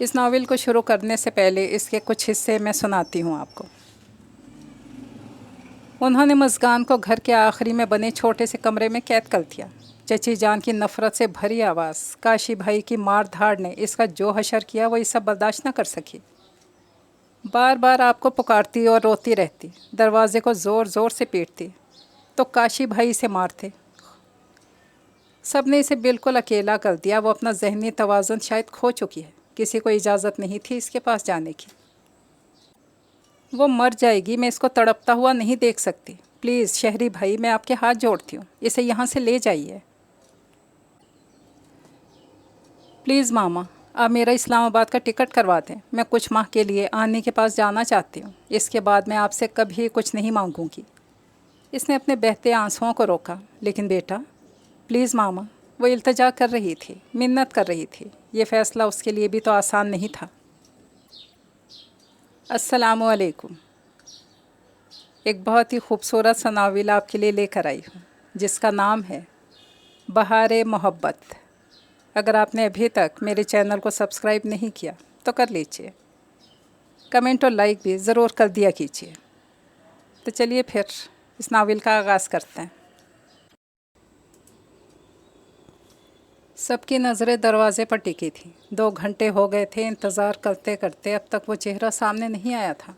اس novel کو شروع کرنے سے پہلے اس کے کچھ حصے میں سناتی ہوں آپ کو۔ انہوں نے مژگان کو گھر کے آخری میں بنے چھوٹے سے کمرے میں قید کر دیا۔ چچی جان کی نفرت سے بھری آواز، کاشی بھائی کی مار دھاڑ نے اس کا جو حشر کیا وہ یہ سب برداشت نہ کر سکی۔ بار بار آپ کو پکارتی اور روتی رہتی، دروازے کو زور زور سے پیٹتی تو کاشی بھائی سے مارتے۔ سب نے اسے بالکل اکیلا کر دیا۔ وہ اپنا ذہنی توازن شاید کھو چکی ہے۔ کسی کو اجازت نہیں تھی اس کے پاس جانے کی۔ وہ مر جائے گی، میں اس کو تڑپتا ہوا نہیں دیکھ سکتی۔ پلیز شہری بھائی، میں آپ کے ہاتھ جوڑتی ہوں، اسے یہاں سے لے جائیے۔ پلیز ماما، آپ میرا اسلام آباد کا ٹکٹ کروا دیں۔ میں کچھ ماہ کے لیے آنی کے پاس جانا چاہتی ہوں۔ اس کے بعد میں آپ سے کبھی کچھ نہیں مانگوں گی۔ اس نے اپنے بہتے آنسوؤں کو روکا۔ لیکن بیٹا، پلیز ماما، وہ التجا کر رہی تھی، منت کر رہی تھی۔ یہ فیصلہ اس کے لیے بھی تو آسان نہیں تھا۔ السلام علیکم۔ ایک بہت ہی خوبصورت سا ناول آپ کے لیے لے کر آئی ہوں، جس کا نام ہے بہار محبت۔ اگر آپ نے ابھی تک میرے چینل کو سبسکرائب نہیں کیا تو کر لیجیے، کمنٹ اور لائک بھی ضرور کر دیا کیجیے۔ تو چلیے پھر اس ناول کا آغاز کرتے ہیں۔ سب کی نظریں دروازے پر ٹکی تھیں۔ 2 گھنٹے ہو گئے تھے انتظار کرتے کرتے، اب تک وہ چہرہ سامنے نہیں آیا تھا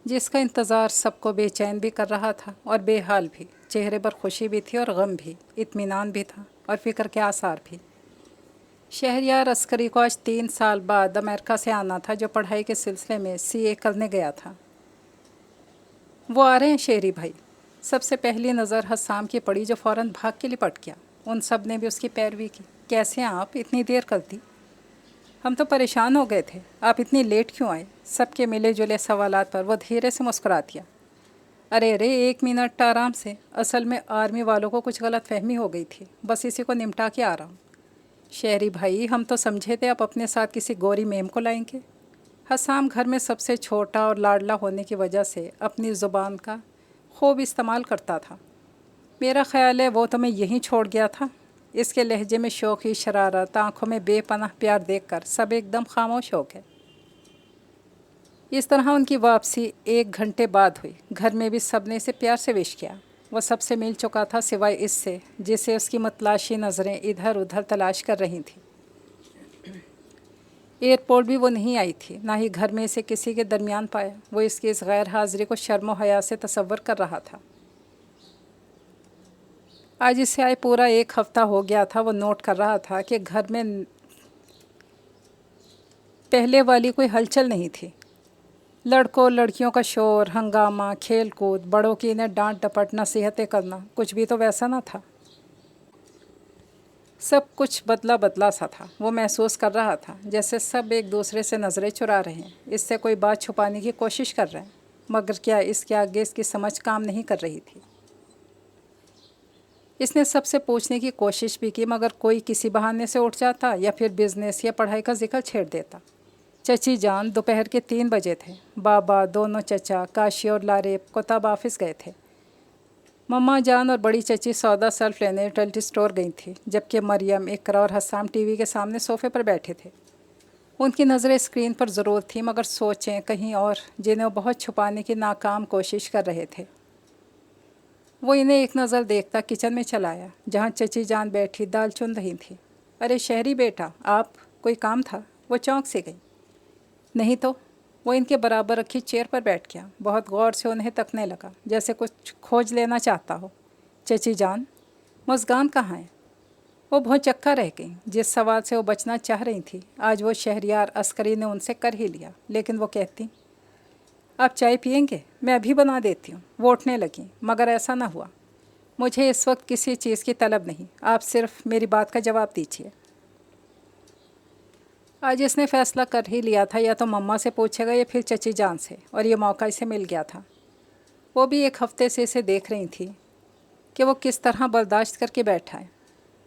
جس کا انتظار سب کو بے چین بھی کر رہا تھا اور بے حال بھی۔ چہرے پر خوشی بھی تھی اور غم بھی، اطمینان بھی تھا اور فکر کے آثار بھی۔ شہریار عسکری کو آج 3 سال بعد امریکہ سے آنا تھا، جو پڑھائی کے سلسلے میں CA کرنے گیا تھا۔ وہ آ رہے ہیں شہری بھائی۔ سب سے پہلی نظر حسام کی پڑی، جو فوراً بھاگ کے لپٹ گیا۔ ان سب نے بھی اس کی پیروی کی۔ کیسے ہیں آپ؟ اتنی دیر کر دی؟ ہم تو پریشان ہو گئے تھے، آپ اتنی لیٹ کیوں آئے؟ سب کے ملے جلے سوالات پر وہ دھیرے سے مسکرا دیا۔ ارے 1 منٹ آرام سے، اصل میں آرمی والوں کو کچھ غلط فہمی ہو گئی تھی، بس اسی کو نمٹا کے آ رہا ہوں۔ شہری بھائی، ہم تو سمجھے تھے آپ اپنے ساتھ کسی گوری میم کو لائیں گے۔ حسام گھر میں سب سے چھوٹا اور لاڈلا ہونے کی وجہ سے اپنی زبان کا خوب استعمال کرتا تھا۔ میرا خیال ہے وہ تمہیں یہیں چھوڑ گیا تھا۔ اس کے لہجے میں شوخی، شرارت، آنکھوں میں بے پناہ پیار دیکھ کر سب ایک دم خاموش ہو گئے۔ اس طرح ان کی واپسی 1 گھنٹے بعد ہوئی۔ گھر میں بھی سب نے اسے پیار سے وش کیا۔ وہ سب سے مل چکا تھا سوائے اس سے جسے اس کی متلاشی نظریں ادھر ادھر تلاش کر رہی تھیں۔ ایئرپورٹ بھی وہ نہیں آئی تھی، نہ ہی گھر میں اسے کسی کے درمیان پایا۔ وہ اس کی اس غیر حاضری کو شرم و حیا سے تصور کر رہا تھا۔ آج اسے آئے پورا 1 ہفتہ ہو گیا تھا۔ وہ نوٹ کر رہا تھا کہ گھر میں پہلے والی کوئی ہلچل نہیں تھی۔ لڑکوں لڑکیوں کا شور، ہنگامہ، کھیل کود، بڑوں کی انہیں ڈانٹ ڈپٹ، نصیحتیں کرنا، کچھ بھی تو ویسا نہ تھا۔ سب کچھ بدلا بدلا سا تھا۔ وہ محسوس کر رہا تھا جیسے سب ایک دوسرے سے نظریں چرا رہے ہیں، اس سے کوئی بات چھپانے کی کوشش کر رہے ہیں، مگر کیا اس کے آگے اس کی سمجھ کام نہیں کر رہی تھی۔ اس نے سب سے پوچھنے کی کوشش بھی کی، مگر کوئی کسی بہانے سے اٹھ جاتا یا پھر بزنس یا پڑھائی کا ذکر چھیڑ دیتا۔ چچی جان دوپہر کے 3 بجے تھے۔ بابا، دونوں چچا، کاشی اور لاریب کو تب آفس گئے تھے۔ مما جان اور بڑی چچی سودا سیلف لینے ٹلٹی سٹور گئی تھی، جبکہ مریم، اقرا اور حسام ٹی وی کے سامنے صوفے پر بیٹھے تھے۔ ان کی نظریں اسکرین پر ضرور تھیں، مگر سوچیں کہیں اور، جنہیں وہ بہت چھپانے کی ناکام کوشش کر رہے تھے۔ وہ انہیں ایک نظر دیکھتا کچن میں چلا آیا، جہاں چچی جان بیٹھی دال چن رہی تھی۔ ارے شہری بیٹا، آپ، کوئی کام تھا؟ وہ چونک سے گئی۔ نہیں تو۔ وہ ان کے برابر رکھی چیئر پر بیٹھ گیا، بہت غور سے انہیں تکنے لگا، جیسے کچھ کھوج لینا چاہتا ہو۔ چچی جان، مژگان کہاں ہے؟ وہ بہت چکا رہ گئیں۔ جس سوال سے وہ بچنا چاہ رہی تھی، آج وہ شہریار عسکری نے ان سے کر ہی لیا۔ لیکن وہ کہتی، آپ چائے پئیں گے؟ میں ابھی بنا دیتی ہوں۔ وہ اٹھنے لگیں، مگر ایسا نہ ہوا۔ مجھے اس وقت کسی چیز کی طلب نہیں، آپ صرف میری بات کا جواب دیجیے۔ آج اس نے فیصلہ کر ہی لیا تھا، یا تو مما سے پوچھے گا یا پھر چچی جان سے، اور یہ موقع اسے مل گیا تھا۔ وہ بھی 1 ہفتے سے اسے دیکھ رہی تھی کہ وہ کس طرح برداشت کر کے بیٹھا ہے۔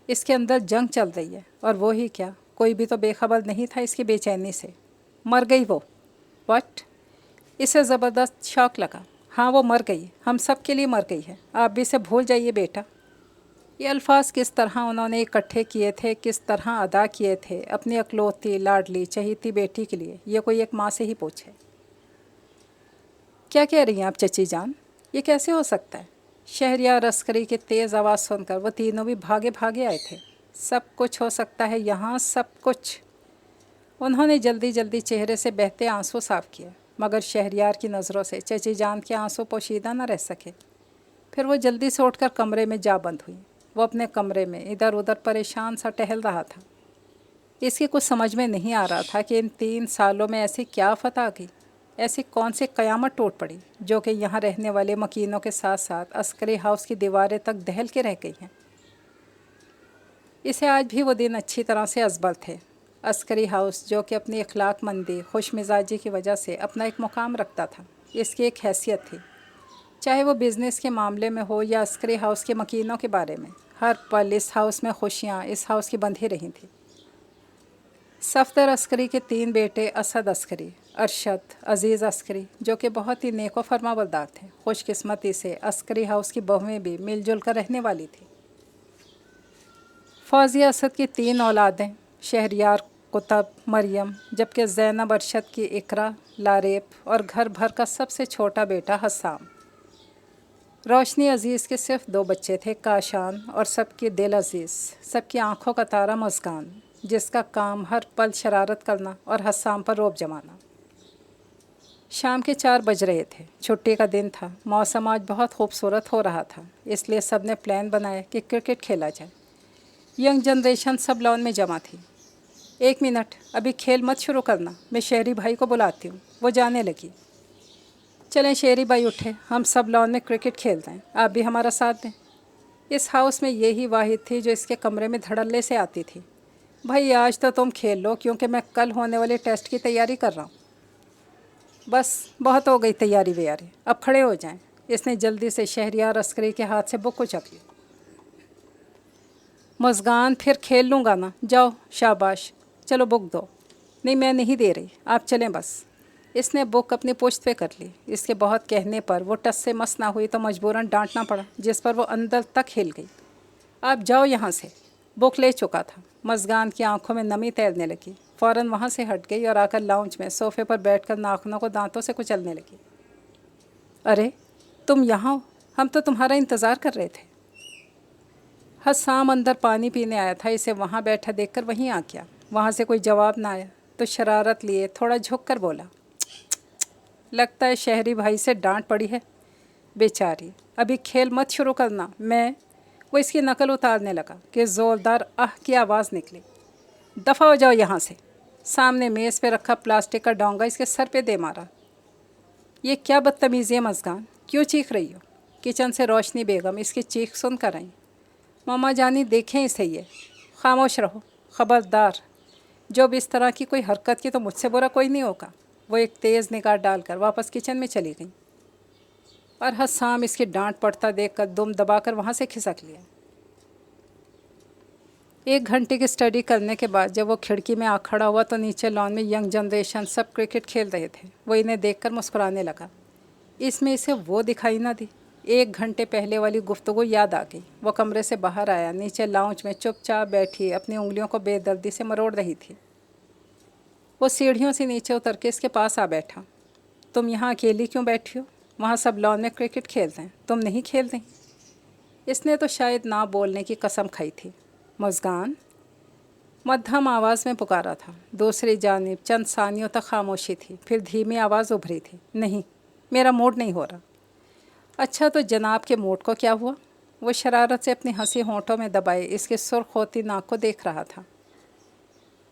اس کے اندر جنگ چل رہی ہے، اور وہی کیا، کوئی بھی تو بے خبر نہیں تھا اس کی بے چینی سے۔ مر گئی وہ؟ وٹ؟ اسے زبردست شوق لگا۔ ہاں وہ مر گئی، ہم سب کے لیے مر گئی ہے، آپ بھی اسے بھول جائیے بیٹا۔ ये अल्फाज किस तरह उन्होंने इकट्ठे किए थे, किस तरह अदा किए थे अपनी अकलौती लाडली चहीती बेटी के लिए, ये कोई एक माँ से ही पूछे। क्या कह रही हैं आप चची जान, ये कैसे हो सकता है? शहरियार अस्करी की तेज़ आवाज़ सुनकर वो तीनों भी भागे भागे आए थे। सब कुछ हो सकता है यहाँ, सब कुछ। उन्होंने जल्दी जल्दी चेहरे से बहते आंसू साफ किए, मगर शहरियार की नज़रों से चची जान के आंसू पोशीदा न रह सके। फिर वो जल्दी से उठकर कमरे में जा बंद हुई। वो अपने कमरे में इधर उधर परेशान सा टहल रहा था। इसकी कुछ समझ में नहीं आ रहा था कि इन 3 सालों में ऐसी क्या आफत आ गई, ऐसी कौन सी क़यामत टूट पड़ी जो कि यहाँ रहने वाले मकीनों के साथ साथ अस्करी हाउस की दीवारें तक दहल के रह गई हैं। इसे आज भी वो दिन अच्छी तरह से अजबल थे। अस्करी हाउस जो कि अपनी अखलाकमंदी खुश मिजाजी की वजह से अपना एक मुकाम रखता था, इसकी एक हैसियत थी। चाहे वो बिज़नेस के मामले में हो या अस्करी हाउस के मकीनों के बारे में, हर पल इस हाउस में खुशियाँ इस हाउस की बंधी रही थी। सफदर अस्करी के 3 बेटे असद अस्करी, अरशद, अज़ीज़ अस्करी जो कि बहुत ही नेको फरमाबरदार थे। खुशकिस्मती से अस्करी हाउस की बहुएं भी मिलजुल कर रहने वाली थी। फौजिया असद की 3 औलादें, शहरियार, कुतब, मरियम, जबकि ज़ैनब अरशद की इकरा, लारेब और घर भर का सबसे छोटा बेटा हसाम। रोशनी अज़ीज़ के सिर्फ 2 बच्चे थे, काशान और सबकी दिल अज़ीज़, सबकी आंखों का तारा मुस्कान, जिसका काम हर पल शरारत करना और हसाम पर रौब जमाना। शाम के 4 बज रहे थे। छुट्टी का दिन था। मौसम आज बहुत खूबसूरत हो रहा था, इसलिए सब ने प्लान बनाया कि क्रिकेट खेला जाए। यंग जनरेशन सब लॉन में जमा थी। 1 मिनट, अभी खेल मत शुरू करना, मैं शहरी भाई को बुलाती हूँ। वो जाने लगी। चलें शहरी भाई उठे, हम सब लॉन में क्रिकेट खेलते हैं, आप भी हमारा साथ दें। इस हाउस में यही वाहिद थी जो इसके कमरे में धड़ल्ले से आती थी। भाई आज तो तुम खेल लो, क्योंकि मैं कल होने वाले टेस्ट की तैयारी कर रहा हूँ। बस बहुत हो गई तैयारी व्यारी, अब खड़े हो जाएं। इसने जल्दी से शहरियार अस्करी के हाथ से बुक उचक ली। मुस्कान, फिर खेल लूँगा ना, जाओ शाबाश, चलो बुक दो। नहीं मैं नहीं दे रही, आप चलें बस। इसने बुक अपनी पुश्त पे कर ली। इसके बहुत कहने पर वो टस से मस ना हुई तो मजबूरन डांटना पड़ा, जिस पर वो अंदर तक हिल गई। आप जाओ यहाँ से, बुक ले चुका था। मस्गान की आंखों में नमी तैरने लगी। फ़ौरन वहाँ से हट गई और आकर लाउंज में सोफ़े पर बैठकर नाखूनों को दांतों से कुचलने लगी। अरे तुम यहाँ हो, हम तो तुम्हारा इंतज़ार कर रहे थे। हसाम अंदर पानी पीने आया था, इसे वहाँ बैठा देखकर वहीं आ गया। वहाँ से कोई जवाब ना आया तो शरारत लिए थोड़ा झुक कर बोला, लगता है शहरी भाई से डांट पड़ी है। बेचारी, अभी खेल मत शुरू करना, मैं। वो इसकी नकल उतारने लगा कि ज़ोरदार आह की आवाज़ निकली। दफ़ा हो जाओ यहाँ से। सामने मेज़ पे रखा प्लास्टिक का डोंगा इसके सर पे दे मारा। ये क्या बदतमीज़ी है मस्कान, क्यों चीख रही हो? किचन से रोशनी बेगम इसकी चीख सुन कर आई। मामा जानी देखें इसे, ये खामोश रहो, ख़बरदार, जो भी इस तरह की कोई हरकत की तो मुझसे बुरा कोई नहीं होगा। वो एक तेज़ निगाह डालकर वापस किचन में चली गई और हसाम इसकी डांट पड़ता देखकर दुम दबाकर वहाँ से खिसक लिया। 1 घंटे की स्टडी करने के बाद जब वो खिड़की में आ खड़ा हुआ तो नीचे लॉन में यंग जनरेशन सब क्रिकेट खेल रहे थे। वो इन्हें देखकर मुस्कुराने लगा। इसमें इसे वो दिखाई ना दी। 1 घंटे पहले वाली गुफ्तगू याद आ गई। वो कमरे से बाहर आया, नीचे लाउंज में चुपचाप बैठी अपनी उंगलियों को बेदर्दी से मरोड़ रही थी। वो सीढ़ियों से नीचे उतर के इसके पास आ बैठा। तुम यहाँ अकेली क्यों बैठी हो? वहाँ सब लॉन में क्रिकेट खेलते हैं, तुम नहीं खेल रही? इसने तो शायद ना बोलने की कसम खाई थी। मुस्कान, मध्यम आवाज़ में पुकारा था। दूसरी जानिब चंद सानियों तक खामोशी थी, फिर धीमी आवाज़ उभरी थी, नहीं, मेरा मूड नहीं हो रहा। अच्छा तो जनाब के मूड को क्या हुआ? वो शरारत से अपनी हंसी होंठों में दबाए इसके सुर्ख होती नाक को देख रहा था।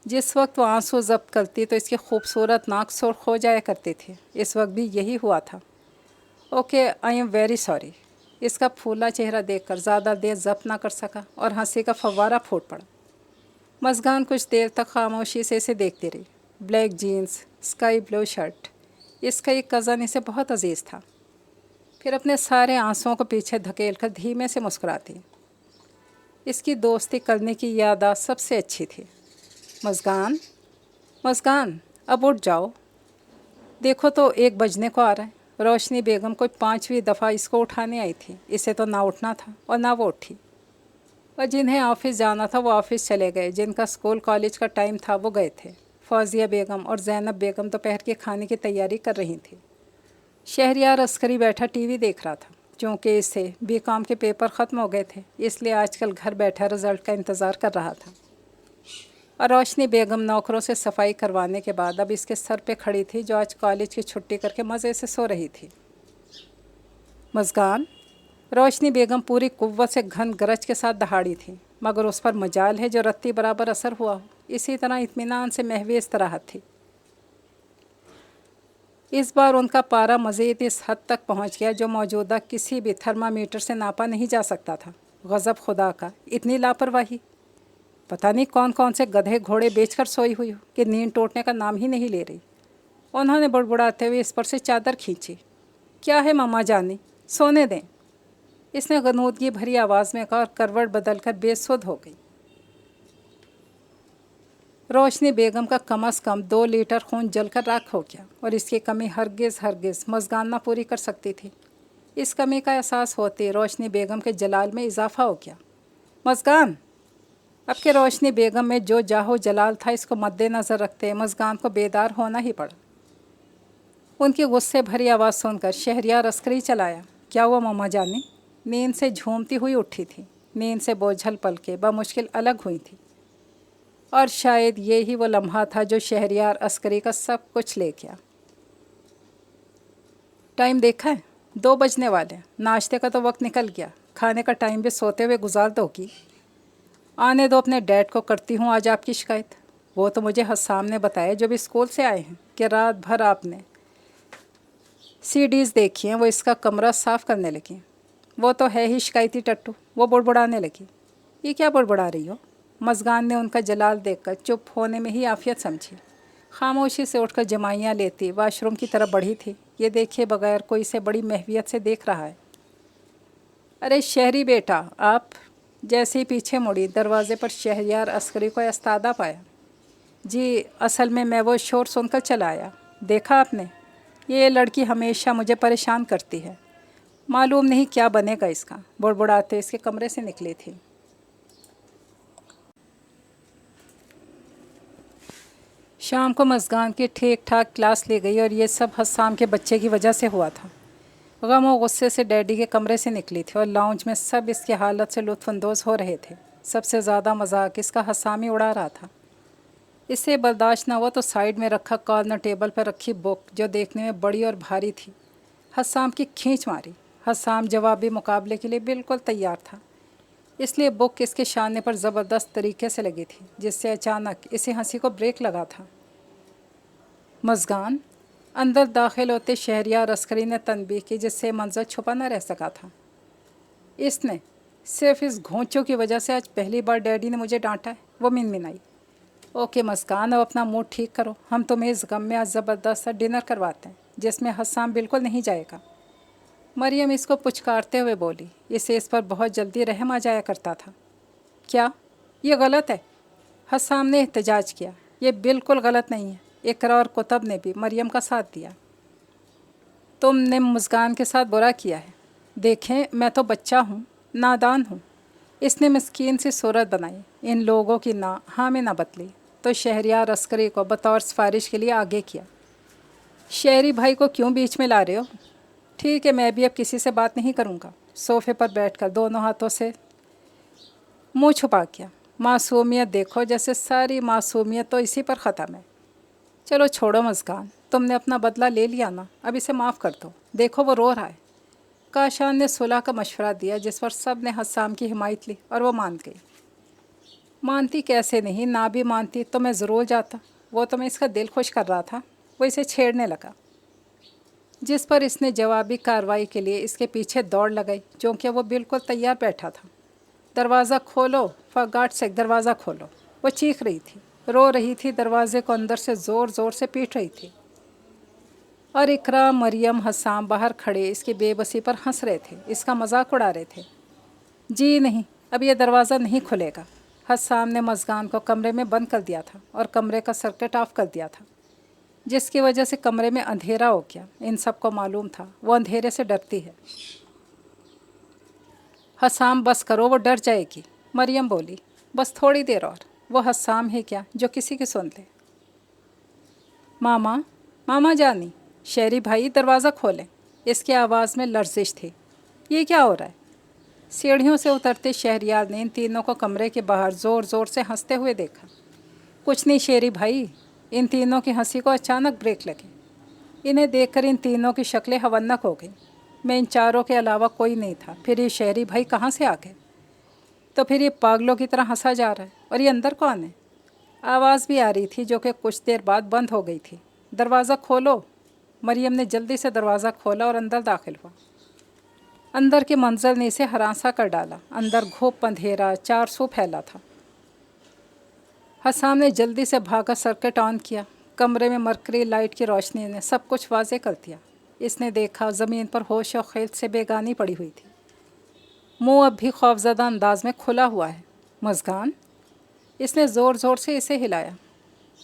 जिस वक्त वो आंसू जब्त करती तो इसकी खूबसूरत नाक सुर्ख हो जाया करती थी। इस वक्त भी यही हुआ था। Okay, I am very sorry. इसका फूला चेहरा देखकर ज़्यादा देर जब्त ना कर सका और हंसी का फव्वारा फूट पड़ा। मस्गान कुछ देर तक खामोशी से इसे देखती रही। Black jeans, sky blue shirt, इसका एक कज़न इसे बहुत अजीज़ था। फिर अपने सारे आंसुओं को पीछे धकेल कर धीमे से मुस्कुराती। इसकी दोस्ती करने की याददाश्त सबसे अच्छी थी। मस्गान, मस्गान, अब उठ जाओ, देखो तो 1 बजने को आ रहा है। रोशनी बेगम कोई 5वीं दफ़ा इसको उठाने आई थी। इसे तो ना उठना था और ना वो उठी। और जिन्हें ऑफिस जाना था वो ऑफिस चले गए, जिनका स्कूल कॉलेज का टाइम था वो गए थे। फौजिया बेगम और ज़ैनब बेगम दोपहर के खाने की तैयारी कर रही थी। शहरयार अस्करी बैठा टीवी देख रहा था। चूँकि इससे बीकॉम के पेपर ख़त्म हो गए थे, इसलिए आजकल घर बैठा रिज़ल्ट का इंतज़ार कर रहा था। और रोशनी बेगम नौकरों से सफाई करवाने के बाद अब इसके सर पे खड़ी थी, जो आज कॉलेज की छुट्टी करके मज़े से सो रही थी। मज़गान, रोशनी बेगम पूरी कुव्वत से घन गरज के साथ दहाड़ी थी, मगर उस पर मजाल है जो रत्ती बराबर असर हुआ हो। इसी तरह इत्मीनान से महवीज़ तराहत थी। इस बार उनका पारा मज़ीद इस हद तक पहुंच गया जो मौजूदा किसी भी थर्मामीटर से नापा नहीं जा सकता था। गज़ब खुदा का, इतनी लापरवाही! पता नहीं कौन कौन से गधे घोड़े बेचकर सोई हुई हो कि नींद टूटने का नाम ही नहीं ले रही। उन्होंने बुड़बुड़ाते हुए इस पर से चादर खींची। क्या है मम्मा जानी, सोने दें, इसने गनूदगी भरी आवाज़ में कहा और करवट बदलकर बेसुध हो गई। रोशनी बेगम का कम अज़ कम 2 लीटर खून जलकर राख हो गया और इसकी कमी हरगिज़ मज़गान ना पूरी कर सकती थी। इस कमी का एहसास होते रोशनी बेगम के जलाल में इजाफा हो गया। मज़गान! अब के रोशनी बेगम में जो जाहो जलाल था, इसको मद्देनज़र रखते मज़गान को बेदार होना ही पड़ा। उनकी गुस्से भरी आवाज़ सुनकर शहरयार अस्करी चलाया। क्या हुआ मम्मा जानी? नींद से झूमती हुई उठी थी। नींद से बोझल पलकें बमुश्किल अलग हुई थी, और शायद ये ही वो लम्हा था जो शहरयार अस्करी का सब कुछ ले गया। टाइम देखा है? 2 बजने वाले। नाश्ते का तो वक्त निकल गया, खाने का टाइम भी सोते हुए गुजार दोगी। आने दो, अपने डैड को करती हूँ आज आपकी शिकायत। वो तो मुझे हसाम ने बताया जो भी स्कूल से आए हैं कि रात भर आपने सीडीज़ देखी हैं। वो इसका कमरा साफ़ करने लगी। वो तो है ही शिकायती टट्टू। वो बुड़बुड़ाने लगी। ये क्या बुड़बुड़ा रही हो? मज़गान ने उनका जलाल देखकर चुप होने में ही आफियत समझी। खामोशी से उठकर जमाइयाँ लेती वाशरूम की तरफ बढ़ी थी। ये देखे बगैर कोई इसे बड़ी महवियत से देख रहा है। अरे शहरी बेटा, आप! जैसे ही पीछे मुड़ी, दरवाजे पर शहरयार अस्करी को इस्तादा पाया। जी, असल में मैं वो शोर सुनकर चला आया। देखा आपने, ये लड़की हमेशा मुझे परेशान करती है। मालूम नहीं क्या बनेगा इसका। बुड़बुड़ाते इसके कमरे से निकली थी। शाम को मज़गान की ठीक ठाक क्लास ली गई और ये सब हसाम के बच्चे की वजह से हुआ था। गम और गुस्से से डैडी के कमरे से निकली थी और लाउंज में सब इसकी हालत से लुत्फ़अंदोज़ हो रहे थे। सबसे ज़्यादा मजाक इसका हसाम ही उड़ा रहा था। इससे बर्दाश्त न हुआ तो साइड में रखा कॉर्नर टेबल पर रखी बुक, जो देखने में बड़ी और भारी थी, हसाम की खींच मारी। हसाम जवाबी मुकाबले के लिए बिल्कुल तैयार था, इसलिए बुक इसके शाने पर ज़बरदस्त तरीके से लगी थी, जिससे अचानक इसे हंसी को ब्रेक लगा था। मज़गान! अंदर दाखिल होते शहरयार अस्करी ने तनबीह की, जिससे मंजर छुपा न रह सका था। इसने सिर्फ इस घोंचों की वजह से आज पहली बार डैडी ने मुझे डांटा है। वो मिनमिनाई। ओके मज़गान, अब अपना मूड ठीक करो। हम तुम्हें इस गम में आज ज़बरदस्त सा डिनर करवाते हैं, जिसमें हसाम बिल्कुल नहीं जाएगा। मरियम इसको पुचकारते हुए बोली। इसे इस पर बहुत जल्दी रहम आ जाया करता था। क्या ये गलत है? हसाम ने एहतजाज किया। ये बिल्कुल गलत नहीं है। इकरा और कुतब ने भी मरियम का साथ दिया। तुमने मुस्कान के साथ बुरा किया है। देखें, मैं तो बच्चा हूँ, नादान हूँ। इसने मिस्कीन सी सूरत बनाई। इन लोगों की ना हाँ में ना बतली तो शहरयार अस्करी को बतौर सिफारिश के लिए आगे किया। शहरी भाई को क्यों बीच में ला रहे हो? ठीक है, मैं भी अब किसी से बात नहीं करूँगा। सोफे पर बैठकर दोनों हाथों से मुंह छुपा किया। मासूमियत देखो, जैसे सारी मासूमियत तो इसी पर ख़त्म है। चलो छोड़ो मज़गान, तुमने अपना बदला ले लिया ना, अब इसे माफ़ कर दो। देखो वो रो रहा है। काशान ने सुलह का मशवरा दिया, जिस पर सब ने हसाम की हिमायत ली और वो मान गई। मानती कैसे नहीं, ना भी मानती तो मैं ज़रूर जाता। वो तो मैं इसका दिल खुश कर रहा था। वो इसे छेड़ने लगा, जिस पर इसने जवाबी कार्रवाई के लिए इसके पीछे दौड़ लगाई, क्योंकि वो बिल्कुल तैयार बैठा था। दरवाज़ा खोलो फगाट से, दरवाज़ा खोलो। वो चीख रही थी, रो रही थी, दरवाजे को अंदर से ज़ोर ज़ोर से पीट रही थी। और इकरा, मरियम, हसाम बाहर खड़े इसकी बेबसी पर हंस रहे थे, इसका मजाक उड़ा रहे थे। जी नहीं, अब यह दरवाज़ा नहीं खुलेगा। हसाम ने मज़गान को कमरे में बंद कर दिया था और कमरे का सर्किट ऑफ कर दिया था, जिसकी वजह से कमरे में अंधेरा हो गया। इन सबको मालूम था वो अंधेरे से डरती है। हसाम बस करो, वो डर जाएगी। मरियम बोली, बस थोड़ी देर और, वो हसाम है क्या जो किसी की सुन ले। मामा, मामा जानी, शहरी भाई दरवाज़ा खोलें। इसकी आवाज़ में लर्जिश थी। ये क्या हो रहा है? सीढ़ियों से उतरते शहरियार ने इन तीनों को कमरे के बाहर ज़ोर ज़ोर से हंसते हुए देखा। कुछ नहीं शेरी भाई, इन तीनों की हंसी को अचानक ब्रेक लगी। इन्हें देखकर इन तीनों की शक्लें हवन्नक हो गईं। मैं इन चारों के अलावा कोई नहीं था, फिर ये शहरी भाई कहाँ से आ गए? तो फिर ये पागलों की तरह हंसा जा रहा है। और ये अंदर कौन है? आवाज़ भी आ रही थी जो कि कुछ देर बाद बंद हो गई थी। दरवाज़ा खोलो। मरियम ने जल्दी से दरवाज़ा खोला और अंदर दाखिल हुआ। अंदर के मंजर ने इसे हरासा कर डाला। अंदर घुप अंधेरा चार सौ फैला था। हसाम ने जल्दी से भागा सर्किट ऑन किया। कमरे में मरकरी लाइट की रोशनी ने सब कुछ वाज़े कर दिया। इसने देखा ज़मीन पर होश और खैल से बेगानी पड़ी हुई थी। मुंह अब भी खौफज़दा अंदाज में खुला हुआ है। मज़गान? इसने ज़ोर ज़ोर से इसे हिलाया।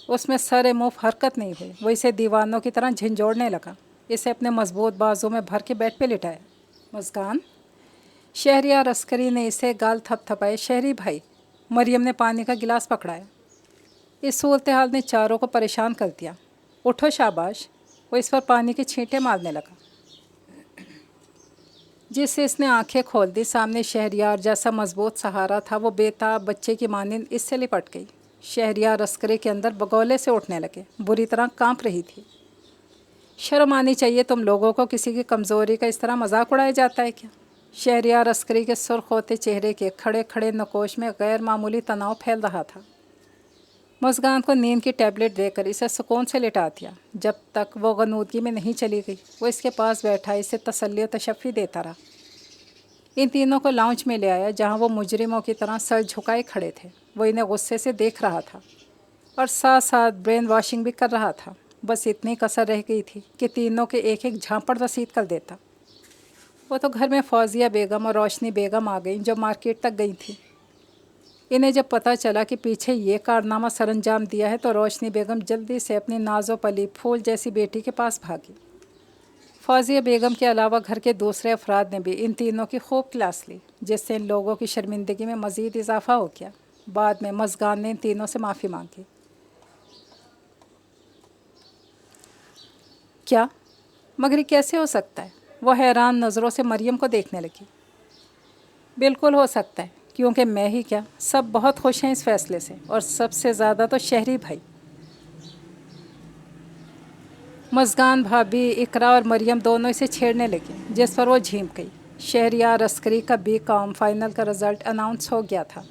उसमें सर मुँह हरकत नहीं हुई। वो इसे दीवानों की तरह झिंझोड़ने लगा। इसे अपने मजबूत बाजू में भर के बेड पे लिटाया। मज़गान? शहरियार अस्करी ने इसे गाल थपथपाए। शहरी भाई। मरियम ने पानी का गिलास पकड़ाया। इस सूरत हाल ने चारों को परेशान कर दिया। उठो शाबाश। वो इस पर पानी के छींटे मारने लगा। जिससे इसने आंखें खोल दी, सामने शहरियार जैसा मजबूत सहारा था। वो बेताब बच्चे की मानिंद इससे लिपट गई। शहरियार अस्करी के अंदर बगौले से उठने लगे, बुरी तरह कांप रही थी। शर्म आनी चाहिए तुम लोगों को, किसी की कमज़ोरी का इस तरह मजाक उड़ाया जाता है क्या? शहरियार अस्करी के सुर्ख होते चेहरे के खड़े खड़े नकोश में गैर मामूली तनाव फैल रहा था। मज़गान को नींद की टैबलेट देकर इसे सुकून से लिटा दिया। जब तक वो गनूदगी में नहीं चली गई, वो इसके पास बैठा इसे तसल्ली और तशफ़ी देता रहा। इन तीनों को लाउंज में ले आया, जहाँ वो मुजरिमों की तरह सर झुकाए खड़े थे। वो इन्हें गुस्से से देख रहा था और साथ साथ ब्रेन वॉशिंग भी कर रहा था। बस इतनी कसर रह गई थी कि तीनों के एक एक झांपड़ रसीद कर देता। वो तो घर में फौजिया बेगम और रोशनी बेगम आ गई, जो मार्केट तक गई थी। इन्हें जब पता चला कि पीछे ये कारनामा सरंजाम दिया है, तो रोशनी बेगम जल्दी से अपनी नाजो पली फूल जैसी बेटी के पास भागी। फौजिया बेगम के अलावा घर के दूसरे अफराद ने भी इन तीनों की खूब क्लास ली, जिससे इन लोगों की शर्मिंदगी में मज़ीद इजाफा हो गया। बाद में मज़गान ने इन तीनों से माफ़ी मांगी। क्या? मगर ये कैसे हो सकता है? वो हैरान नज़रों से मरियम को देखने लगी। बिल्कुल हो सकता है, क्योंकि मैं ही क्या, सब बहुत खुश हैं इस फैसले से, और सबसे ज़्यादा तो शहरी भाई। मज़गान भाभी, इकरा और मरियम दोनों इसे छेड़ने लगी, जिस पर वो झीम गई। शहरियार अस्करी का BCom फाइनल का रिज़ल्ट अनाउंस हो गया था,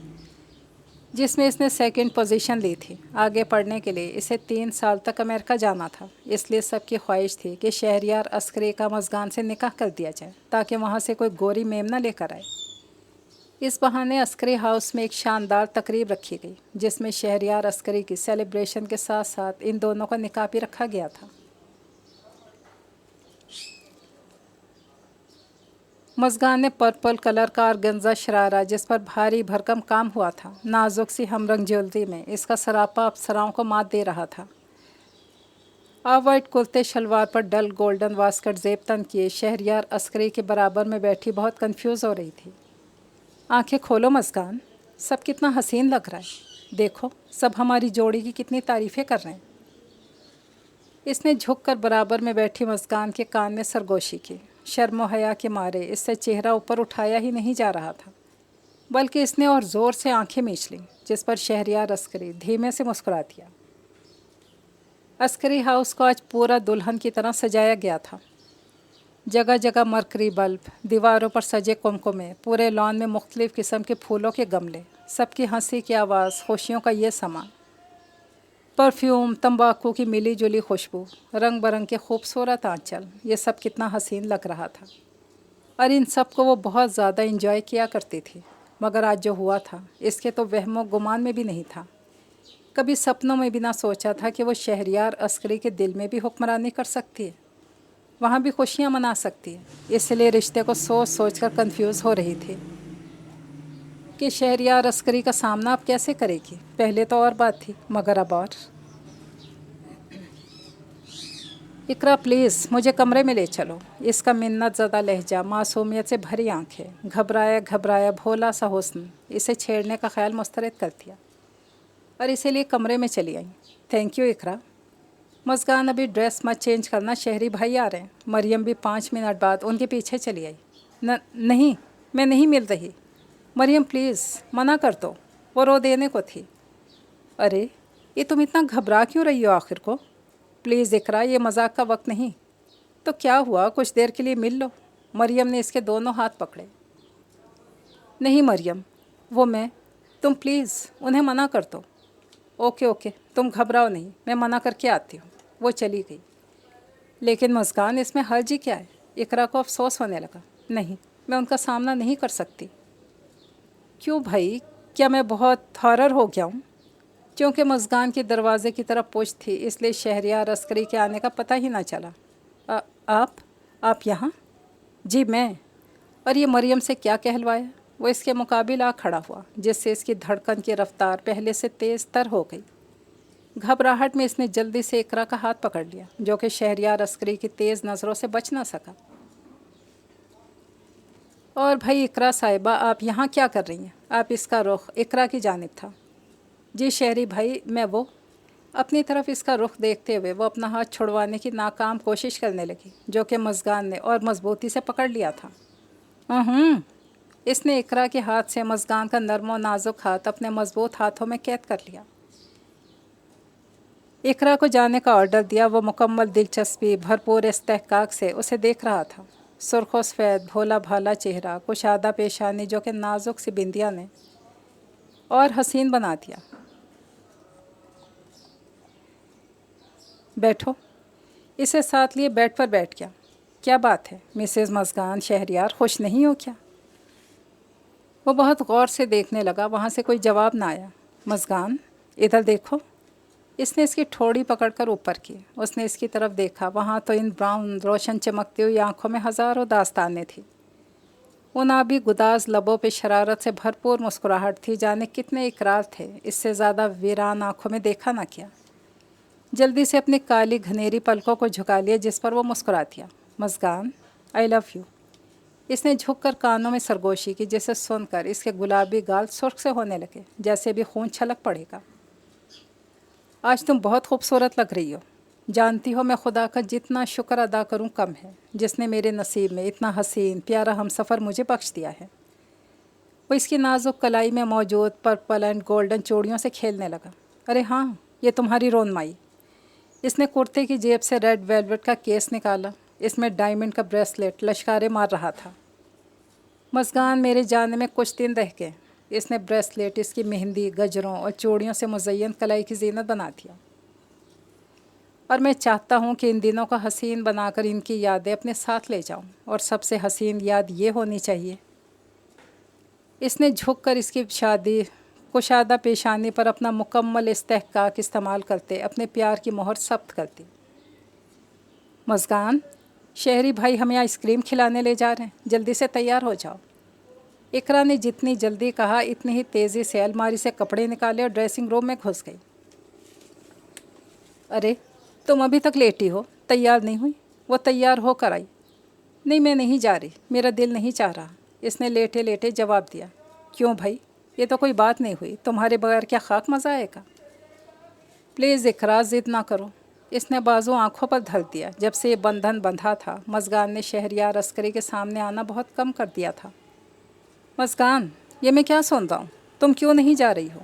जिसमें इसने सेकंड पोजीशन ली थी। आगे पढ़ने के लिए इसे 3 साल तक अमेरिका जाना था, इसलिए सबकी ख्वाहिश थी कि शहरियार अस्करी का मज़गान से निकाह कर दिया जाए, ताकि वहाँ से कोई गोरी मेमना लेकर आए। इस बहाने अस्करी हाउस में एक शानदार तकरीब रखी गई, जिसमें शहरियार अस्करी की सेलिब्रेशन के साथ साथ इन दोनों का निकाह भी रखा गया था। मज़गान ने पर्पल कलर का ऑर्गेन्जा शरारा, जिस पर भारी भरकम काम हुआ था, नाजुक सी हमरंग ज्वेलरी में इसका सरापा अप्सराओं को मात दे रहा था। ऑफ वाइट कुर्ते शलवार पर डल गोल्डन वास्कट जेब तन किए शहरियार अस्करी के बराबर में बैठी बहुत कंफ्यूज हो रही थी। आंखें खोलो मज़गान, सब कितना हसीन लग रहा है। देखो, सब हमारी जोड़ी की कितनी तारीफ़ें कर रहे हैं। इसने झुककर बराबर में बैठी मज़गान के कान में सरगोशी की। शर्म हया के मारे इससे चेहरा ऊपर उठाया ही नहीं जा रहा था, बल्कि इसने और ज़ोर से आंखें मीच लीं, जिस पर शहरियार अस्करी धीमे से मुस्कुरा दिया। अस्करी हाउस को आज पूरा दुल्हन की तरह सजाया गया था। जगह जगह मरकरी बल्ब, दीवारों पर सजे कुमकुमे, पूरे लॉन में मुख्तलिफ़ किस्म के फूलों के गमले, सबकी हंसी की आवाज़, खुशियों का ये समा, परफ्यूम, तंबाकू की मिली जुली खुशबू, रंग बरंग के खूबसूरत आंचल, ये सब कितना हसीन लग रहा था। और इन सब को वो बहुत ज़्यादा इंजॉय किया करती थी। मगर आज जो हुआ था, इसके तो वहमो गुमान में भी नहीं था। कभी सपनों में भी ना सोचा था कि वो शहरियार अस्करी के दिल में भी हुक्मरानी कर सकती है, वहाँ भी खुशियाँ मना सकती है। इसलिए रिश्ते को सोच सोच कर कन्फ्यूज़ हो रही थी कि शहरियार अस्करी का सामना अब कैसे करेगी। पहले तो और बात थी, मगर अब और। इकरा प्लीज़ मुझे कमरे में ले चलो। इसका मिन्नत ज़दा लहजा, मासूमियत से भरी आंखें, घबराया घबराया भोला सा हुस्न इसे छेड़ने का ख्याल मुस्तरद कर दिया और इसीलिए कमरे में चली आई। थैंक यू इकरा। मुस्कान अभी ड्रेस मत चेंज करना, शहरी भाई आ रहे हैं। मरियम भी 5 मिनट बाद उनके पीछे चली आई। नहीं, मैं नहीं मिल रही। मरियम प्लीज़ मना कर दो, वो रो देने को थी। अरे ये तुम इतना घबरा क्यों रही हो आखिर को? प्लीज़ इकरा, ये मजाक का वक्त नहीं। तो क्या हुआ, कुछ देर के लिए मिल लो। मरियम ने इसके दोनों हाथ पकड़े। नहीं मरियम, वो तुम प्लीज़ उन्हें मना कर दो। ओके ओके, तुम घबराओ नहीं, मैं मना करके आती हूँ। वो चली गई। लेकिन मुस्कान, इसमें हर्ज ही क्या है? इकरा को अफसोस होने लगा। नहीं, मैं उनका सामना नहीं कर सकती। क्यों भाई, क्या मैं बहुत हॉरर हो गया हूँ? क्योंकि मुस्कान के दरवाजे की तरफ पुश थी, इसलिए शहरियार अस्करी के आने का पता ही ना चला। आप यहाँ? जी मैं। और ये मरियम से क्या कहलवाया? वो इसके मुकाबिल आ खड़ा हुआ, जिससे इसकी धड़कन की रफ्तार पहले से तेज़ तर हो गई। घबराहट में इसने जल्दी से इकरा का हाथ पकड़ लिया, जो कि शहरियार अस्करी की तेज़ नज़रों से बच ना सका। और भाई इकरा साहिबा, आप यहाँ क्या कर रही हैं? आप इसका रुख इकरा की जानिब था। जी शहरी भाई, मैं वो। अपनी तरफ इसका रुख देखते हुए वो अपना हाथ छुड़वाने की नाकाम कोशिश करने लगी, जो कि मुस्कान ने और मजबूती से पकड़ लिया था। इसने इकरा के हाथ से मुस्कान का नरम और नाजुक हाथ अपने मजबूत हाथों में कैद कर लिया। इकरा को जाने का ऑर्डर दिया। वो मुकम्मल दिलचस्पी भरपूर इस्तेहकाक से उसे देख रहा था। सुर्ख व सफ़ेद भोला भाला चेहरा, कुशादा पेशानी जो कि नाजुक सी बिंदिया ने और हसीन बना दिया। बैठो। इसे साथ लिए बेड पर बैठ गया। क्या बात है मिसेज़ मुस्कान, शहरियार खुश नहीं हो क्या? वो बहुत गौर से देखने लगा। वहाँ से कोई जवाब ना आया। मुस्कान इधर देखो। इसने इसकी ठोड़ी पकड़कर ऊपर की। उसने इसकी तरफ देखा। वहाँ तो इन ब्राउन रोशन चमकती हुई आंखों में हज़ारों दास्तानें थी। उन आबी गुदाज लबों पे शरारत से भरपूर मुस्कुराहट थी। जाने कितने इकरार थे। इससे ज़्यादा वीरान आंखों में देखा ना क्या। जल्दी से अपनी काली घनेरी पलकों को झुका लिया, जिस पर वो मुस्कुरा दिया। मुस्कान, आई लव यू। इसने झुककर कानों में सरगोशी की, जिसे सुनकर इसके गुलाबी गाल सुर्ख से होने लगे, जैसे भी खून छलक पड़ेगा। आज तुम बहुत खूबसूरत लग रही हो। जानती हो मैं खुदा का जितना शुक्र अदा करूं कम है, जिसने मेरे नसीब में इतना हसीन प्यारा हमसफ़र मुझे बख्श दिया है। वो इसकी नाजुक कलाई में मौजूद पर्पल एंड गोल्डन चूड़ियों से खेलने लगा। अरे हाँ, ये तुम्हारी रोनमाई। इसने कुर्ते की जेब से रेड वेलवेट का केस निकाला। इसमें डायमंड का ब्रेसलेट लश्कारे मार रहा था। मुस्कान, मेरे जाने में कुछ दिन रह गए। इसने ब्रेसलेट इसकी मेहंदी, गजरों और चूड़ियों से मुज़य्यन कलाई की जीनत बना दिया। और मैं चाहता हूँ कि इन दिनों का हसीन बनाकर इनकी यादें अपने साथ ले जाऊँ। और सबसे हसीन याद ये होनी चाहिए। इसने झुककर इसकी शादी कुशादा पेशानी पर अपना मुकम्मल इस्तेहकाक इस्तेमाल करते अपने प्यार की मोहर सब्त कर दी। मुस्कान, शहरी भाई हमें आइसक्रीम खिलाने ले जा रहे हैं, जल्दी से तैयार हो जाओ। इकरा ने जितनी जल्दी कहा, इतनी ही तेज़ी से अलमारी से कपड़े निकाले और ड्रेसिंग रूम में घुस गई। अरे तुम अभी तक लेटी हो, तैयार नहीं हुई? वो तैयार होकर आई। नहीं, मैं नहीं जा रही, मेरा दिल नहीं चाह रहा। इसने लेटे लेटे जवाब दिया। क्यों भाई, ये तो कोई बात नहीं हुई। तुम्हारे बगैर क्या खाक मज़ा आएगा? प्लीज़ इकरा, ज़िद ना करो। इसने बाजू आंखों पर धर दिया। जब से ये बंधन बंधा था, मुस्कान ने शहरियार अस्करी के सामने आना बहुत कम कर दिया था। मुस्कान, ये मैं क्या सुन रहा हूँ? तुम क्यों नहीं जा रही हो?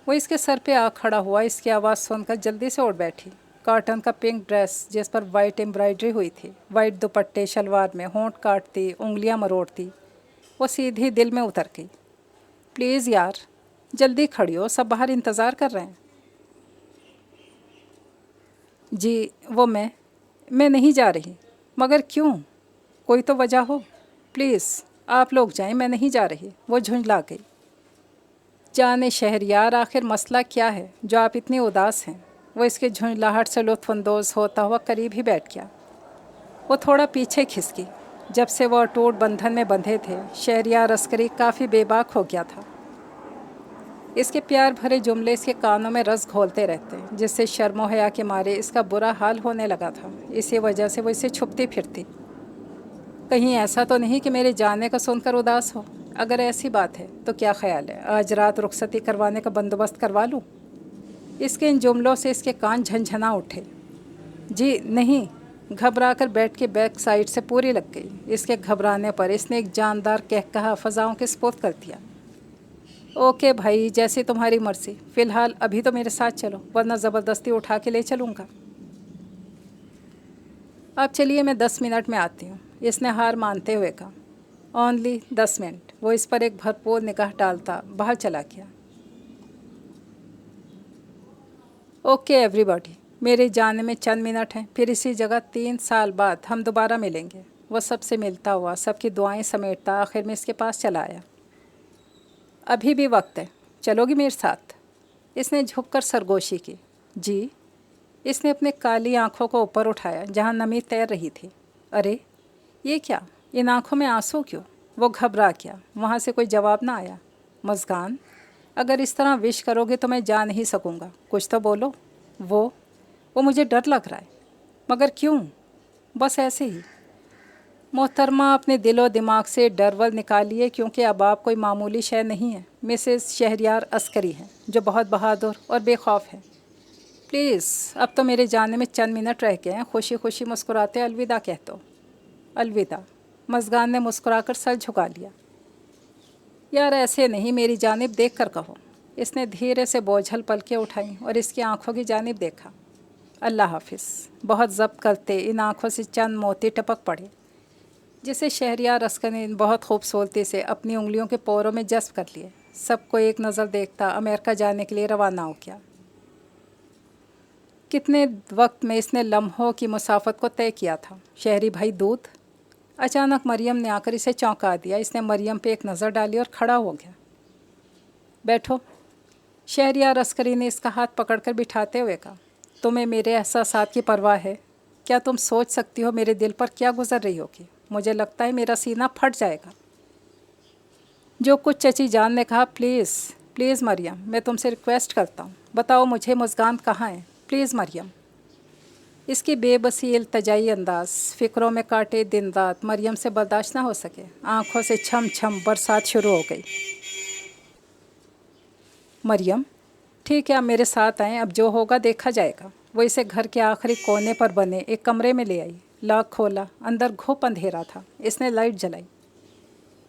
वो इसके सर पे आ खड़ा हुआ। इसकी आवाज़ सुनकर जल्दी से उठ बैठी। कॉटन का पिंक ड्रेस, जिस पर वाइट एम्ब्रॉयडरी हुई थी, वाइट दुपट्टे शलवार में होंठ काटती, उंगलियां मरोड़ती, वो सीधी दिल में उतर गई। प्लीज़ यार, जल्दी खड़ी हो, सब बाहर इंतज़ार कर रहे हैं। जी वो मैं नहीं जा रही। मगर क्यों? कोई तो वजह हो। प्लीज़ आप लोग जाएं, मैं नहीं जा रही। वो झुंझला गई। जाने शहरियार, आखिर मसला क्या है जो आप इतनी उदास हैं? वो इसके झुंझलाहट से लुत्फ़अंदोज़ होता हुआ करीब ही बैठ गया। वो थोड़ा पीछे खिसकी। जब से वो अटूट बंधन में बंधे थे, शहरियार अस्करी काफ़ी बेबाक हो गया था। इसके प्यार भरे जुमले इसके कानों में रस घोलते रहते, जिससे शर्म और हया के मारे इसका बुरा हाल होने लगा था। इसी वजह से वो इसे छुपती फिरती। कहीं ऐसा तो नहीं कि मेरे जाने का सुनकर उदास हो? अगर ऐसी बात है तो क्या ख्याल है आज रात रुखसती करवाने का बंदोबस्त करवा लूँ? इसके इन जुमलों से इसके कान झनझना उठे। जी नहीं, घबराकर बैठ के बैक साइड से पूरी लग गई। इसके घबराने पर इसने एक जानदार कहकहा फ़ज़ाओं के स्पुर्द कर दिया। ओके भाई, जैसी तुम्हारी मर्ज़ी। फ़िलहाल अभी तो मेरे साथ चलो, वरना ज़बरदस्ती उठा के ले चलूँगा। अब चलिए, मैं 10 मिनट में आती हूँ, इसने हार मानते हुए कहा। Only 10 minute. वो इस पर एक भरपूर निगाह डालता बाहर चला गया। ओके एवरीबॉडी, मेरे जाने में चंद मिनट हैं, फिर इसी जगह 3 साल बाद हम दोबारा मिलेंगे। वह सबसे मिलता हुआ, सबकी दुआएं समेटता आखिर में इसके पास चला आया। अभी भी वक्त है, चलोगी मेरे साथ? इसने झुककर सरगोशी की। जी। इसने अपने काली आंखों को ऊपर उठाया जहां नमी तैर रही थी। अरे ये क्या, इन आंखों में आंसू क्यों? वो घबरा गया। वहाँ से कोई जवाब ना आया। मज़गान, अगर इस तरह विश करोगे तो मैं जा नहीं सकूँगा, कुछ तो बोलो। वो मुझे डर लग रहा है। मगर क्यों? बस ऐसे ही। मोहतरमा, अपने दिलो दिमाग से डरवल निकालिए, क्योंकि अब आप कोई मामूली शय नहीं है। मिसेस शहरयार अस्करी हैं, जो बहुत बहादुर और बेखौफ है। प्लीज़, अब तो मेरे जाने में चंद मिनट रह गए हैं। खुशी खुशी मुस्कुराते अलविदा कह दो। अलविदा। मज़गान ने मुस्कुराकर सर झुका लिया। यार ऐसे नहीं, मेरी जानिब देख कर कहो। इसने धीरे से बोझल पलकें उठाई और इसकी आंखों की जानिब देखा। अल्लाह हाफिज़। बहुत ज़ब्त करते इन आँखों से चंद मोती टपक पड़े, जिसे शहरयार अस्कर ने बहुत खूबसूरती से अपनी उंगलियों के पोरों में जज्ब कर लिए। सबको एक नज़र देखता अमेरिका जाने के लिए रवाना हो गया। कितने वक्त में इसने लम्हों की मुसाफत को तय किया था। शहरी भाई दूध। अचानक मरियम ने आकर इसे चौंका दिया। इसने मरियम पे एक नज़र डाली और खड़ा हो गया। बैठो। शहरयार अस्करी ने इसका हाथ पकड़कर बिठाते हुए कहा। तुम्हें मेरे एहसासात की परवाह है? क्या तुम सोच सकती हो मेरे दिल पर क्या गुजर रही होगी? मुझे लगता है मेरा सीना फट जाएगा। जो कुछ चची जान ने कहा। प्लीज़ प्लीज़ मरियम, मैं तुमसे रिक्वेस्ट करता हूँ, बताओ मुझे मज़गान कहाँ है? प्लीज़ मरियम। इसकी बेबसी इल्तजाई अंदाज फ़िक्रों में काटे दिन रात मरियम से बर्दाश्त ना हो सके। आँखों से छम छम बरसात शुरू हो गई। मरियम, ठीक है, आप मेरे साथ आएँ, अब जो होगा देखा जाएगा। वो इसे घर के आखिरी कोने पर बने एक कमरे में ले आई। लॉक खोला। अंदर घुप अंधेरा था। इसने लाइट जलाई,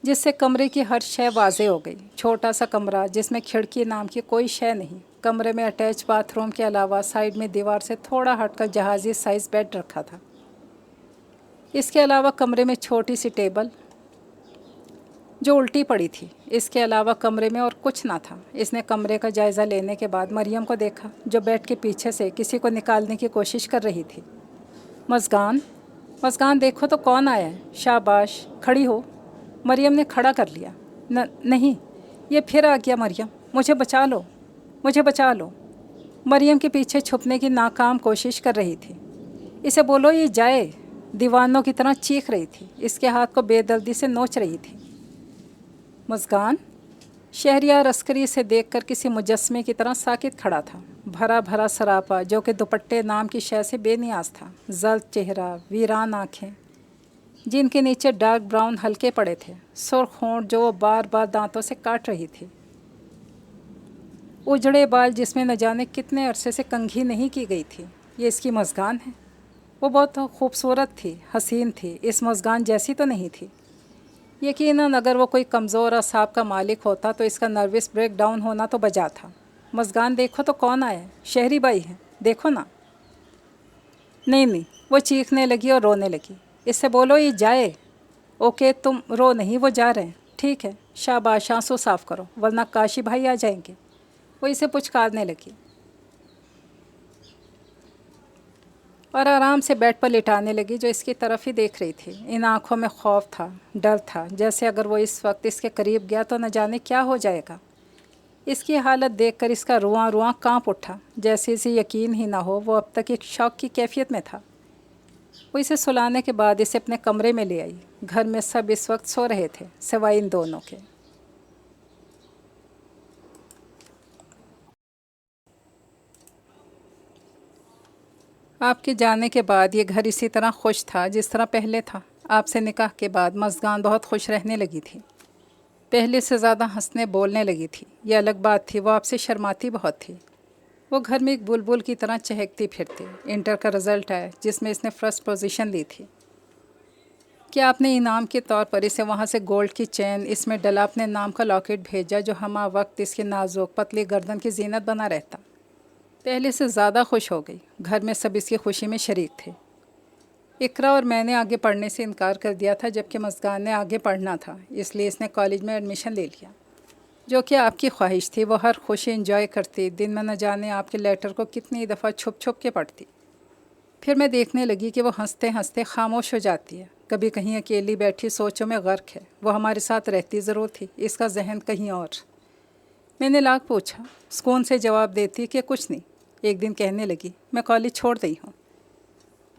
जिससे कमरे की हर शय वाज़े हो गई। छोटा सा कमरा जिसमें खिड़की नाम की कोई शय नहीं। कमरे में अटैच बाथरूम के अलावा साइड में दीवार से थोड़ा हटकर जहाज़ी साइज़ बेड रखा था। इसके अलावा कमरे में छोटी सी टेबल जो उल्टी पड़ी थी। इसके अलावा कमरे में और कुछ ना था। इसने कमरे का जायज़ा लेने के बाद मरियम को देखा, जो बेड के पीछे से किसी को निकालने की कोशिश कर रही थी। मज़गान, मज़गान देखो तो कौन आया है। शाबाश, खड़ी हो। मरियम ने खड़ा कर लिया। नहीं, ये फिर आ गया। मरियम, मुझे बचा लो, मुझे बचा लो। मरियम के पीछे छुपने की नाकाम कोशिश कर रही थी। इसे बोलो ये जाए। दीवानों की तरह चीख रही थी। इसके हाथ को बेदर्दी से नोच रही थी। मज़गान। शहरयार अस्करी इसे देखकर किसी मुजस्मे की तरह साकित खड़ा था। भरा भरा सरापा जो कि दुपट्टे नाम की शय से बेनियाज था। जल्द चेहरा, वीरान आँखें जिनके नीचे डार्क ब्राउन हल्के पड़े थे। सुर्ख होंठ जो वो बार बार दांतों से काट रही थी। उजड़े बाल जिसमें न जाने कितने अरसे से कंघी नहीं की गई थी। ये इसकी मज़गान है। वो बहुत खूबसूरत थी, हसीन थी। इस मज़गान जैसी तो नहीं थी। यकीनन अगर वो कोई कमज़ोर असाब का मालिक होता तो इसका नर्वस ब्रेक डाउन होना तो बजा था। मज़गान देखो तो कौन आया है। शहरी बाई है, देखो ना। नहीं, वो चीखने लगी और रोने लगी। इससे बोलो ये जाए। ओके, तुम रो नहीं, वो जा रहे हैं। ठीक है, शाबाश, आंसू साफ़ करो वरना काशी भाई आ जाएंगे। वो इसे पुचकारने लगी और आराम से बेड पर लिटाने लगी, जो इसकी तरफ ही देख रही थी। इन आँखों में खौफ था, डर था, जैसे अगर वो इस वक्त इसके करीब गया तो न जाने क्या हो जाएगा। इसकी हालत देखकर इसका रुआं रुआं काँप उठा, जैसे इसे यकीन ही ना हो वो अब तक एक शौक की कैफियत में था। वो इसे सुलाने के बाद इसे अपने कमरे में ले आई। घर में सब इस वक्त सो रहे थे सिवाय इन दोनों के। آپ کے جانے کے بعد یہ گھر اسی طرح خوش تھا جس طرح پہلے تھا۔ آپ سے نکاح کے بعد مزگان بہت خوش رہنے لگی تھی، پہلے سے زیادہ ہنسنے بولنے لگی تھی۔ یہ الگ بات تھی وہ آپ سے شرماتی بہت تھی۔ وہ گھر میں ایک بلبل کی طرح چہکتی پھرتی۔ انٹر کا رزلٹ آیا جس میں اس نے فرسٹ پوزیشن لی تھی کہ آپ نے انعام کے طور پر اسے وہاں سے گولڈ کی چین، اس میں ڈلا اپنے نام کا لاکٹ بھیجا جو ہمہ وقت اس کے نازک پتلی گردن کی زینت بنا رہتا۔ پہلے سے زیادہ خوش ہو گئی۔ گھر میں سب اس کی خوشی میں شریک تھے۔ اقرا اور میں نے آگے پڑھنے سے انکار کر دیا تھا جبکہ مزگان نے آگے پڑھنا تھا، اس لیے اس نے کالج میں ایڈمیشن لے لیا، جو کہ آپ کی خواہش تھی۔ وہ ہر خوشی انجوائے کرتی، دن میں نہ جانے آپ کے لیٹر کو کتنی دفعہ چھپ چھپ کے پڑھتی۔ پھر میں دیکھنے لگی کہ وہ ہنستے ہنستے خاموش ہو جاتی ہے، کبھی کہیں اکیلی بیٹھی سوچوں میں غرق ہے۔ وہ ہمارے ساتھ رہتی ضرور تھی، اس کا ذہن کہیں اور۔ میں نے لاکھ پوچھا، سکون سے جواب دیتی کہ کچھ نہیں۔ ایک دن کہنے لگی، میں کالج چھوڑ رہی ہوں۔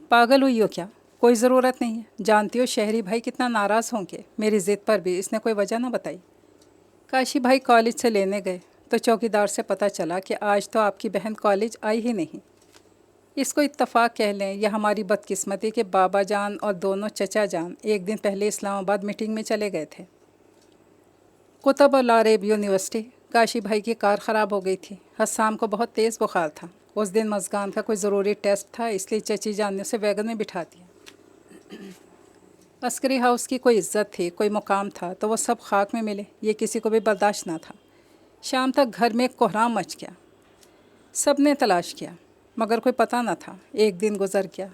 پاگل ہوئی ہو کیا؟ کوئی ضرورت نہیں ہے، جانتی ہو شہری بھائی کتنا ناراض ہوں گے۔ میری ضد پر بھی اس نے کوئی وجہ نہ بتائی۔ کاشی بھائی کالج سے لینے گئے تو چوکیدار سے پتہ چلا کہ آج تو آپ کی بہن کالج آئی ہی نہیں۔ اس کو اتفاق کہہ لیں یا ہماری بدقسمتی کہ بابا جان اور دونوں چچا جان ایک دن پہلے اسلام آباد میٹنگ میں چلے گئے تھے، قطب اور لاریب یونیورسٹی۔ کاشی بھائی کی کار خراب ہو گئی تھی۔ حسام کو بہت تیز بخار تھا۔ اس دن مزگان کا کوئی ضروری ٹیسٹ تھا، اس لیے چچی جان نے اسے ویگن میں بٹھا دیا۔ عسکری ہاؤس کی کوئی عزت تھی، کوئی مقام تھا، تو وہ سب خاک میں ملے، یہ کسی کو بھی برداشت نہ تھا۔ شام تک گھر میں کوہرام مچ گیا۔ سب نے تلاش کیا مگر کوئی پتہ نہ تھا۔ ایک دن گزر گیا،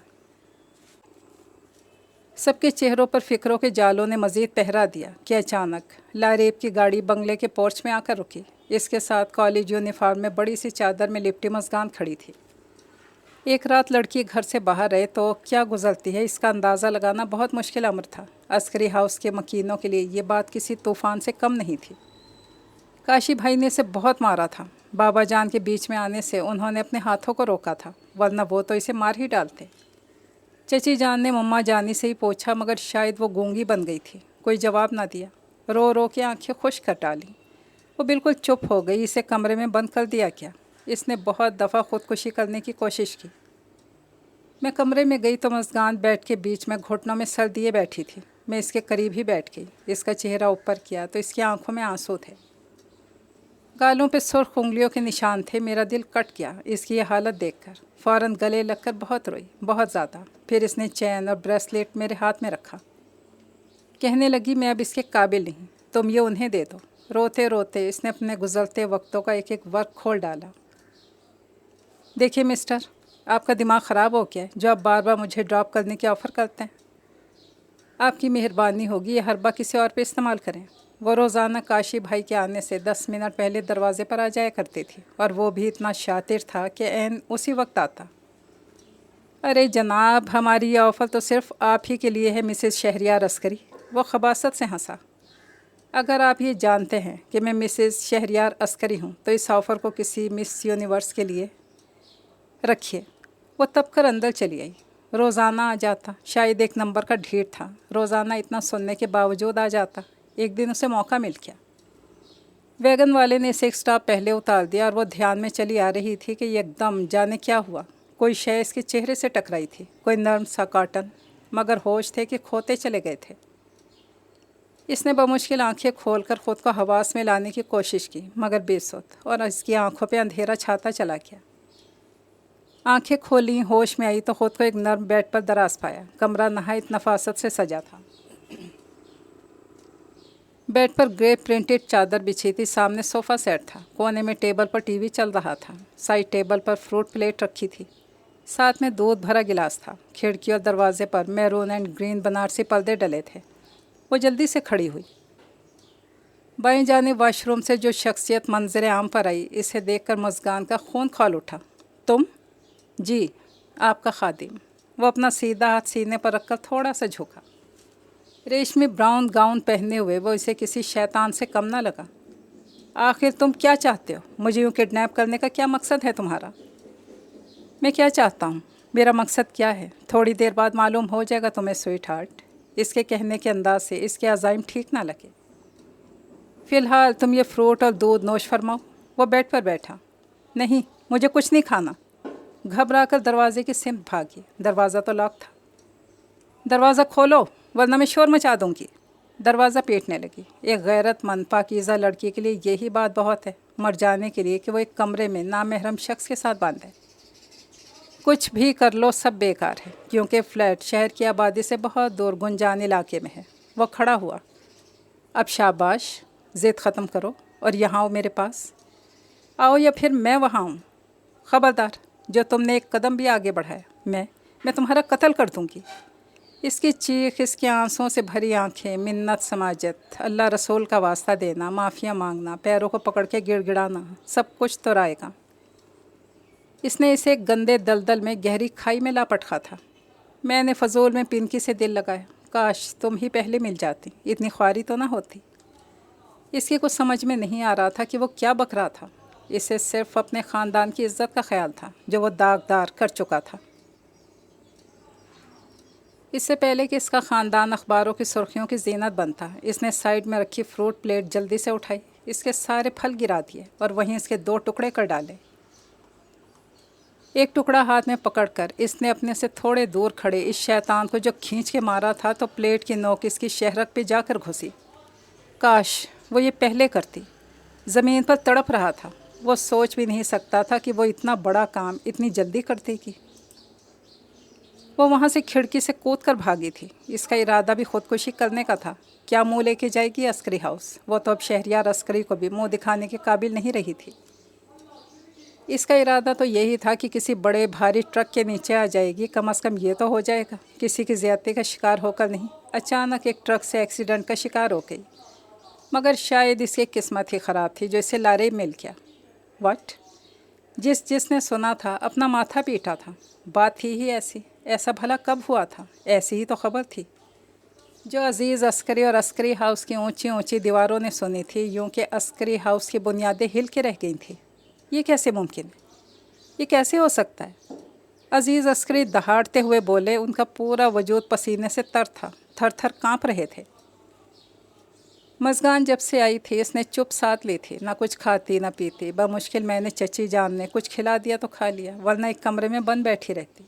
سب کے چہروں پر فکروں کے جالوں نے مزید پہرا دیا کہ اچانک لاریب کی گاڑی بنگلے کے پورچ میں آ کر رکی۔ اس کے ساتھ کالج یونیفارم میں بڑی سی چادر میں لپٹی مزگان کھڑی تھی۔ ایک رات لڑکی گھر سے باہر رہے تو کیا گزرتی ہے اس کا اندازہ لگانا بہت مشکل امر تھا۔ عسکری ہاؤس کے مکینوں کے لیے یہ بات کسی طوفان سے کم نہیں تھی۔ کاشی بھائی نے اسے بہت مارا تھا۔ بابا جان کے بیچ میں آنے سے انہوں نے اپنے ہاتھوں کو روکا تھا، ورنہ وہ تو اسے مار ہی ڈالتے۔ چچی جان نے مما جانی سے ہی پوچھا مگر شاید وہ گونگی بن گئی تھی، کوئی جواب نہ دیا۔ رو رو کے آنکھیں خشک کر ڈالیں۔ وہ بالکل چپ ہو گئی۔ اسے کمرے میں بند کر دیا کیا؟ اس نے بہت دفعہ خودکشی کرنے کی کوشش کی۔ میں کمرے میں گئی تو مزگان بیڈ کے بیچ میں گھٹنوں میں سر دیے بیٹھی تھی۔ میں اس کے قریب ہی بیٹھ گئی۔ اس کا چہرہ اوپر کیا تو اس کی آنکھوں میں آنسو تھے، گالوں پہ سرخ انگلیوں کے نشان تھے۔ میرا دل کٹ گیا اس کی یہ حالت دیکھ کر۔ فوراً گلے لگ کر بہت روئی، بہت زیادہ۔ پھر اس نے چین اور بریسلیٹ میرے ہاتھ میں رکھا، کہنے لگی میں اب اس کے قابل نہیں، تم یہ انہیں دے دو۔ روتے روتے اس نے اپنے گزرتے وقتوں کا ایک ایک ورق کھول ڈالا۔ دیکھیے مسٹر، آپ کا دماغ خراب ہو گیا ہے جو آپ بار بار مجھے ڈراپ کرنے کی آفر کرتے ہیں۔ آپ کی مہربانی ہوگی یہ حربہ کسی اور پہ استعمال کریں۔ وہ روزانہ کاشی بھائی کے آنے سے 10 منٹ پہلے دروازے پر آ جایا کرتی تھی، اور وہ بھی اتنا شاطر تھا کہ عین اسی وقت آتا۔ ارے جناب، ہماری یہ آفر تو صرف آپ ہی کے لیے ہے مسز شہریار عسکری۔ وہ خباثت سے ہنسا۔ اگر آپ یہ جانتے ہیں کہ میں مسز شہریار عسکری ہوں تو اس آفر کو کسی مس یونیورس کے لیے رکھیے۔ وہ تب کر اندر چلی آئی۔ روزانہ آ جاتا، شاید ایک نمبر کا ڈھیٹ تھا، روزانہ اتنا سننے کے باوجود آ جاتا۔ ایک دن اسے موقع مل گیا۔ ویگن والے نے اسے ایک سٹاپ پہلے اتار دیا اور وہ دھیان میں چلی آ رہی تھی کہ ایک دم جانے کیا ہوا، کوئی شے اس کے چہرے سے ٹکرائی تھی، کوئی نرم سا کاٹن، مگر ہوش تھے کہ کھوتے چلے گئے تھے۔ اس نے بمشکل آنکھیں کھول کر خود کو حواس میں لانے کی کوشش کی مگر بے سود، اور اس کی آنکھوں پہ اندھیرا چھاتا چلا گیا۔ آنکھیں کھولیں، ہوش میں آئی تو خود کو ایک نرم بیڈ پر دراز پایا۔ کمرہ نہایت نفاست سے سجا تھا۔ بیڈ پر گرے پرنٹڈ چادر بچھی تھی، سامنے صوفہ سیٹ تھا، کونے میں ٹیبل پر ٹی وی چل رہا تھا، سائڈ ٹیبل پر فروٹ پلیٹ رکھی تھی، ساتھ میں دودھ بھرا گلاس تھا۔ کھڑکی اور دروازے پر میرون اینڈ گرین بنارسی پردے ڈلے تھے۔ وہ جلدی سے کھڑی ہوئی۔ بائیں جانب واش روم سے جو شخصیت منظر عام پر آئی، اسے دیکھ کر مزگان کا خون کھول اٹھا۔ تم؟ جی، آپ کا خادم۔ وہ اپنا سیدھا ہاتھ سینے پر رکھ کر تھوڑا سا جھکا۔ ریشمی براؤن گاؤن پہنے ہوئے وہ اسے کسی شیطان سے کم نہ لگا۔ آخر تم کیا چاہتے ہو؟ مجھے یوں کڈنیپ کرنے کا کیا مقصد ہے تمہارا؟ میں کیا چاہتا ہوں؟ میرا مقصد کیا ہے؟ تھوڑی دیر بعد معلوم ہو جائے گا تمہیں سویٹ ہارٹ۔ اس کے کہنے کے انداز سے اس کے عزائم ٹھیک نہ لگے۔ فی الحال تم یہ فروٹ اور دودھ نوش فرماؤ۔ وہ بیڈ پر بیٹھا۔ نہیں، مجھے کچھ نہیں کھانا۔ घबरा कर दरवाजे की सिमत भागी। दरवाज़ा तो लॉक था। दरवाज़ा खोलो वरना मैं शोर मचा दूंगी। दरवाज़ा पीटने लगी। एक गैरतमंद पाकीज़ा लड़की के लिए यही बात बहुत है, मर जाने के लिए, कि वो एक कमरे में नामहरम शख्स के साथ बांध है। कुछ भी कर लो सब बेकार है, क्योंकि फ्लैट शहर की आबादी से बहुत दूर गुंजान इलाके में है। वो खड़ा हुआ। अब शाबाश, ज़िद ख़त्म करो और यहाँ आओ मेरे पास। आओ या फिर मैं वहाँ हूँ। ख़बरदार, जो तुमने एक कदम भी आगे बढ़ाया मैं तुम्हारा कत्ल कर दूँगी। इसकी चीख, इसकी आंसुओं से भरी आंखें, मिन्नत समाजत, अल्लाह रसूल का वास्ता देना, माफ़िया मांगना, पैरों को पकड़ के गिड़गिड़ाना, सब कुछ तो रायगा। इसने इसे एक गंदे दलदल में, गहरी खाई में ला पटका था। मैंने फजूल में पिनकी से दिल लगाया। काश तुम ही पहले मिल जाती, इतनी ख्वारी तो ना होती। इसकी कुछ समझ में नहीं आ रहा था कि वो क्या बक रहा था। इसे सिर्फ अपने ख़ानदान की इज्जत का ख्याल था जो वो दागदार कर चुका था। इससे पहले कि इसका ख़ानदान अखबारों की सुर्खियों की जीनत बनता, इसने साइड में रखी फ्रूट प्लेट जल्दी से उठाई, इसके सारे फल गिरा दिए और वहीं इसके 2 टुकड़े कर डाले। एक टुकड़ा हाथ में पकड़कर इसने अपने से थोड़े दूर खड़े इस शैतान को जो खींच के मारा था तो प्लेट की नोक इसकी शहरक पे जाकर घुसी। काश वो ये पहले करती। ज़मीन पर तड़प रहा था। वो सोच भी नहीं सकता था कि वो इतना बड़ा काम इतनी जल्दी कर देगी। वो वहाँ से खिड़की से कूद कर भागी थी। इसका इरादा भी ख़ुदकुशी करने का था। क्या मुँह लेके जाएगी अस्करी हाउस? वो तो अब शहरियार अस्करी को भी मुँह दिखाने के काबिल नहीं रही थी। इसका इरादा तो यही था कि किसी बड़े भारी ट्रक के नीचे आ जाएगी, कम से कम ये तो हो जाएगा, किसी की ज़्यादती का शिकार होकर नहीं। अचानक एक ट्रक से एक्सीडेंट का शिकार हो गई। मगर शायद इसकी किस्मत ही ख़राब थी जो इसे लारे मिल गया। व्हाट? जिसने सुना था अपना माथा पीटा था। बात थी ही ऐसी। ऐसा भला कब हुआ था? ऐसी ही तो खबर थी जो अजीज़ अस्करी और अस्करी हाउस की ऊंची ऊंची दीवारों ने सुनी थी, यूँ कि अस्करी हाउस की बुनियादें हिल के रह गई थी। ये कैसे मुमकिन है? ये कैसे हो सकता है? अजीज़ अस्करी दहाड़ते हुए बोले। उनका पूरा वजूद पसीने से तर था, थर थर काँप रहे थे। मज़गान जब से आई थी इसने चुप साथ ली थी, ना कुछ खाती ना पीती। बमुश्किल मैंने चची जान ने कुछ खिला दिया तो खा लिया, वरना एक कमरे में बंद बैठी रहती।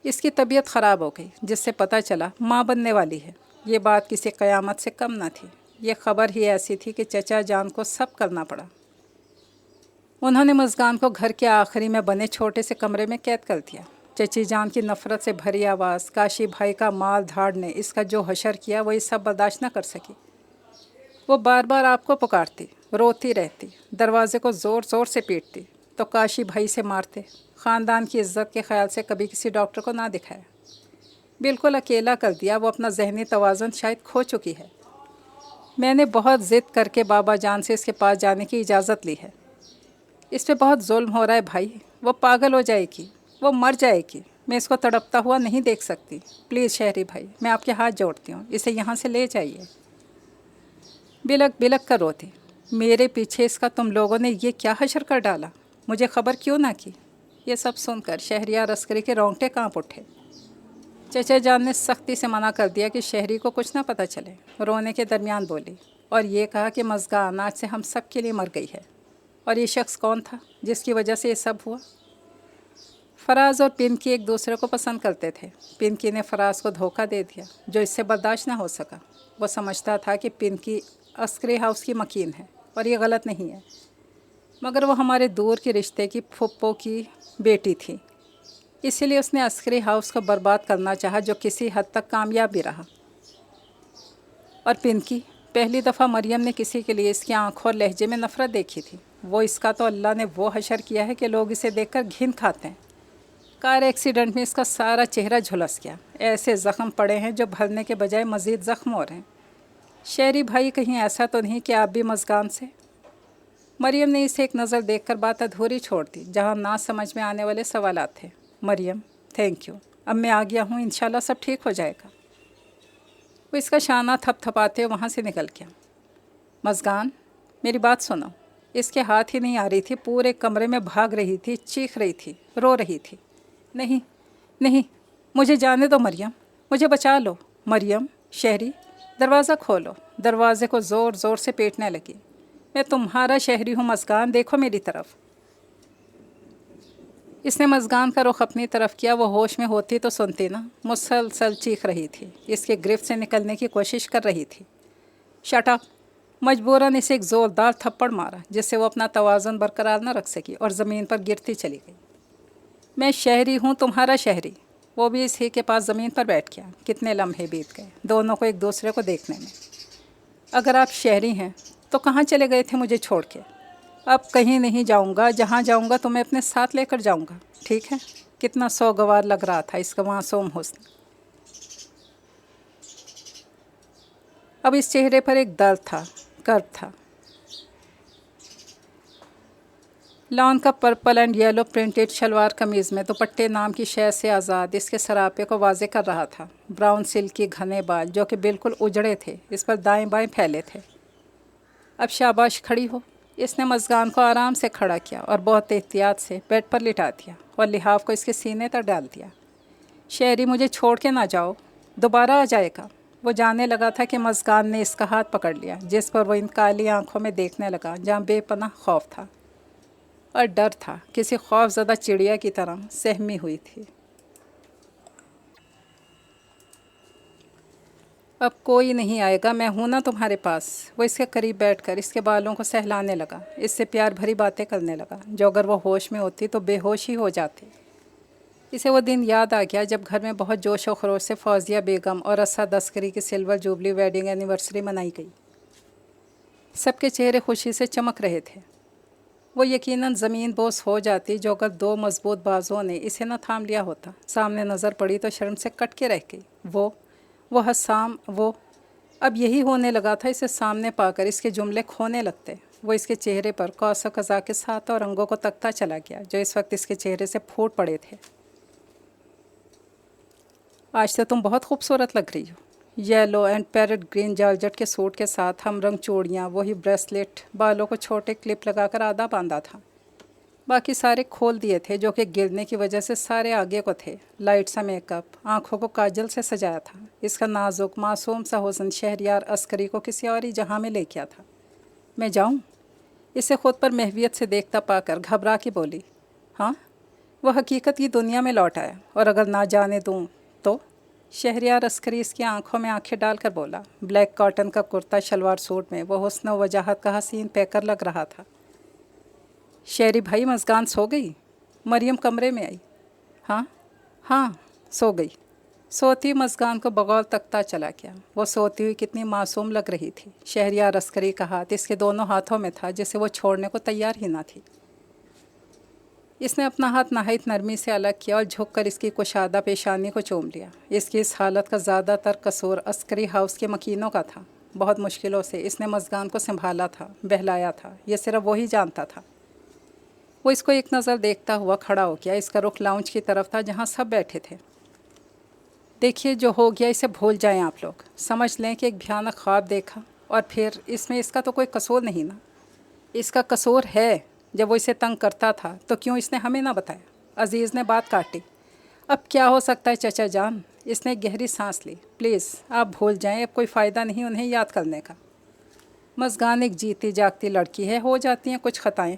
इसकी तबीयत ख़राब हो गई, जिससे पता चला माँ बनने वाली है। ये बात किसी क़यामत से कम न थी। ये ख़बर ही ऐसी थी कि चचा जान को सब करना पड़ा। उन्होंने मज़गान को घर के आखिरी में बने छोटे से कमरे में कैद कर दिया। चची जान की नफ़रत से भरी आवाज़, काशी भाई का माल धाड़ ने इसका जो हशर किया वो ये सब बर्दाश्त न कर सकी। वो बार बार आपको पुकारती, रोती रहती, दरवाज़े को ज़ोर ज़ोर से पीटती तो काशी भाई से मारते। ख़ानदान की इज्जत के ख्याल से कभी किसी डॉक्टर को ना दिखाया। बिल्कुल अकेला कर दिया। वो अपना जहनी तवाज़ुन शायद खो चुकी है। मैंने बहुत ज़िद करके बाबा जान से इसके पास जाने की इजाज़त ली है। इस पे बहुत जुल्म हो रहा है भाई। वो पागल हो जाएगी, वो मर जाएगी। मैं इसको तड़पता हुआ नहीं देख सकती। प्लीज़ शहरी भाई, मैं आपके हाथ जोड़ती हूँ, इसे यहाँ से ले जाइए। बिलक बिलक कर रोती। मेरे पीछे इसका तुम लोगों ने ये क्या हशर कर डाला? मुझे ख़बर क्यों ना की? ये सब सुनकर शहरियार अस्करी के रोंगटे काँप उठे। चचा जान ने सख्ती से मना कर दिया कि शहरी को कुछ ना पता चले। रोने के दरमियान बोली और ये कहा कि मज़गान आज से हम सब के लिए मर गई है। और ये शख्स कौन था जिसकी वजह से ये सब हुआ? फराज और पिनकी एक दूसरे को पसंद करते थे। पिनकी ने फराज को धोखा दे दिया जो इससे बर्दाश्त ना हो सका। वो समझता था कि पिनकी अस्करी हाउस की मकीन है और ये गलत नहीं है, मगर वो हमारे दूर के रिश्ते की फुप्पो की बेटी थी। इसीलिए उसने अस्करी हाउस को बर्बाद करना चाहा, जो किसी हद तक कामयाब भी रहा। और पिनकी, पहली दफ़ा मरियम ने किसी के लिए इसकी आंखों और लहजे में नफ़रत देखी थी। वो इसका तो अल्लाह ने वो हशर किया है कि लोग इसे देखकर घिन खाते हैं। कार एक्सीडेंट में इसका सारा चेहरा झुलस गया। ऐसे ज़ख्म पड़े हैं जो भरने के बजाय मज़ीद ज़ख्म हो रहे हैं। शहरी भाई, कहीं ऐसा तो नहीं कि आप भी मज़गान से? मरियम ने इसे एक नज़र देखकर बात अधूरी छोड़ दी, जहाँ ना समझ में आने वाले सवालात थे। मरियम, थैंक यू, अब मैं आ गया हूँ, इंशाल्लाह सब ठीक हो जाएगा। वो इसका शाना थपथपाते वहाँ से निकल गया। मज़गान, मेरी बात सुनो। इसके हाथ ही नहीं आ रही थी, पूरे कमरे में भाग रही थी, चीख रही थी, रो रही थी। नहीं नहीं, मुझे जाने दो मरियम, मुझे बचा लो। मरियम, शहरी, दरवाज़ा खोलो। दरवाज़े को ज़ोर ज़ोर से पीटने लगी। मैं तुम्हारा शहरी हूँ मज़गान, देखो मेरी तरफ। इसने मज़गान का रुख अपनी तरफ किया। वो होश में होती तो सुनती ना, मुसलसल चीख रही थी, इसके गिरफ्त से निकलने की कोशिश कर रही थी। Shut up! मजबूरन इसे एक ज़ोरदार थप्पड़ मारा जिससे वो अपना तवाज़ुन बरकरार न रख सकी और ज़मीन पर गिरती चली गई। मैं शहरी हूँ, तुम्हारा शहरी। वो भी इसी के पास ज़मीन पर बैठ गया। कितने लम्हे बीत गए दोनों को एक दूसरे को देखने में। अगर आप शहरी हैं तो कहाँ चले गए थे मुझे छोड़ के? अब कहीं नहीं जाऊँगा, जहाँ जाऊँगा तुम्हें अपने साथ लेकर जाऊँगा, ठीक है? कितना सोगवार लग रहा था इसका मासूम हुस्न। अब इस चेहरे पर एक दर्द था, कर्ब था। लॉन का purple and yellow printed shalwar kameez में दुपट्टे नाम की शय से आज़ाद इसके सरापे को वाज़े कर रहा था। ब्राउन सिल्क के घने बाल जो कि बिल्कुल उजड़े थे इस पर दाएं बाएं फैले थे। अब शाबाश, खड़ी हो। इसने मज़गान को आराम से खड़ा किया और बहुत एहतियात से बेड पर लिटा दिया और लिहाफ को इसके सीने तक डाल दिया। शहरी, मुझे छोड़ के ना जाओ, दोबारा आ जाएगा। वो जानने लगा था कि मज़गान ने इसका हाथ पकड़ लिया जिस पर वो इन काली आंखों में देखने लगा जहाँ बेपनाह खौफ था और डर था। किसी खौफज़दा चिड़िया की तरह सहमी हुई थी। अब कोई नहीं आएगा, मैं हूं ना तुम्हारे पास। वो इसके करीब बैठकर इसके बालों को सहलाने लगा, इससे प्यार भरी बातें करने लगा जो अगर वो होश में होती तो बेहोश ही हो जाती। इसे वो दिन याद आ गया जब घर में बहुत जोश व खरोश से फौजिया बेगम और असद अस्करी की सिल्वर जुबली वेडिंग एनिवर्सरी मनाई गई। सबके चेहरे खुशी से चमक रहे थे। वो यकीनन ज़मीन बोस हो जाती जो अगर दो मजबूत बाजुओं ने इसे न थाम लिया होता। सामने नज़र पड़ी तो शर्म से कट के रह गई। वो हसाम, वो अब यही होने लगा था। इसे सामने पाकर इसके जुमले खोने लगते। वो इसके चेहरे पर कौस व कज़ा के साथ और रंगों को तकता चला गया जो इस वक्त इसके चेहरे से फूट पड़े थे। आज तो तुम बहुत खूबसूरत लग रही हो। Yellow and parrot green georgette के सूट के साथ हम रंग चूड़ियाँ, वही ब्रेसलेट, बालों को छोटे क्लिप लगाकर आधा बांधा था, बाकी सारे खोल दिए थे जो कि गिरने की वजह से सारे आगे को थे। लाइट सा मेकअप, आंखों को काजल से सजाया था। इसका नाजुक मासूम सा हुस्न शहरयार अस्करी को किसी और ही जहां में ले गया था। मैं जाऊं? इसे खुद पर महवियत से देखता पाकर घबरा के बोली। हाँ? वह हकीकत की दुनिया में लौट आया। और अगर ना जाने दूं तो? शहरयार अस्करी इसकी आंखों में आंखें डालकर बोला। ब्लैक कॉटन का कुर्ता शलवार सूट में वह हुस्न व वजाहत का हसीन पैकर लग रहा था। शहरी भाई, मज़गान सो गई? मरियम कमरे में आई। हाँ, सो गई। सोती मज़गान को बगौर तकता चला गया। वो सोती हुई कितनी मासूम लग रही थी। शहरयार अस्करी का हाथ इसके दोनों हाथों में था जिसे वो छोड़ने को तैयार ही ना थी। इसने अपना हाथ नहायत नरमी से अलग किया और झुककर इसकी कुशादा पेशानी को चूम लिया। इसकी इस हालत का ज़्यादातर कसूर अस्करी हाउस के मकीनों का था। बहुत मुश्किलों से इसने मज़गान को संभाला था, बहलाया था। ये सिर्फ वही जानता था। वो इसको एक नज़र देखता हुआ खड़ा हो गया। इसका रुख लाउंज की तरफ था जहाँ सब बैठे थे। देखिए, जो हो गया इसे भूल जाएं आप लोग। समझ लें कि एक भयानक ख्वाब देखा और फिर इसमें इसका तो कोई कसूर नहीं ना। इसका कसूर है। जब वो इसे तंग करता था तो क्यों इसने हमें ना बताया? अजीज़ ने बात काटी। अब क्या हो सकता है चचा जान? इसने एक गहरी सांस ली। प्लीज़ आप भूल जाएं, अब कोई फ़ायदा नहीं उन्हें याद करने का। मज़गान एक जीती जागती लड़की है, हो जाती हैं कुछ ख़ताएँ।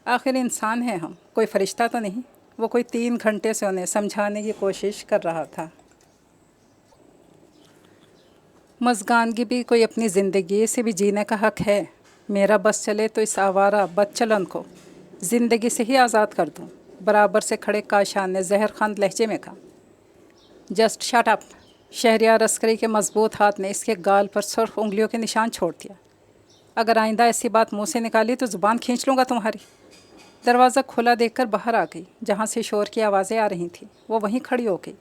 आखिर इंसान हैं हम, कोई फरिश्ता तो नहीं। वो कोई 3 घंटे से उन्हें समझाने की कोशिश कर रहा था। मज़गान की भी कोई अपनी ज़िंदगी से भी जीने का हक़ है। मेरा बस चले तो इस आवारा बदचलन को ज़िंदगी से ही आज़ाद कर दूँ। बराबर से खड़े काशान ने जहरखान लहजे में कहा। Just shut up! Shahryar Askari के मजबूत हाथ ने इसके गाल पर सुर्ख उंगलियों के निशान छोड़ दिया। अगर आइंदा ऐसी बात मुँह से निकाली तो ज़ुबान खींच लूँगा तुम्हारी। दरवाज़ा खुला देखकर बाहर आ गई जहाँ से शोर की आवाज़ें आ रही थीं। वो वहीं खड़ी हो गई।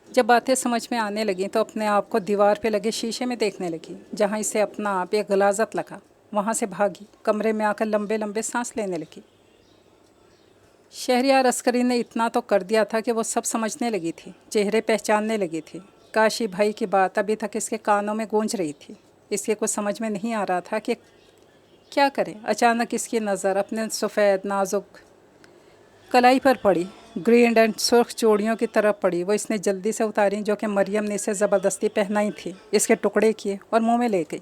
जब बातें समझ में आने लगीं तो अपने आप को दीवार पे लगे शीशे में देखने लगी जहाँ इसे अपना आप एक गलाजत लगा। वहाँ से भागी, कमरे में आकर लंबे लंबे सांस लेने लगी। शहरयार अस्करी ने इतना तो कर दिया था कि वो सब समझने लगी थी, चेहरे पहचानने लगी थी। काशी भाई की बात अभी तक इसके कानों में गूंज रही थी। इसके कुछ समझ में नहीं आ रहा था कि क्या करें। अचानक इसकी नज़र अपने सफ़ेद नाजुक कलाई पर पड़ी। ग्रीन एंड सुर्ख चूड़ियों की तरफ पड़ी। वो इसने जल्दी से उतारी जो कि मरियम ने इसे ज़बरदस्ती पहनाई थी। इसके टुकड़े किए और मुंह में ले गई।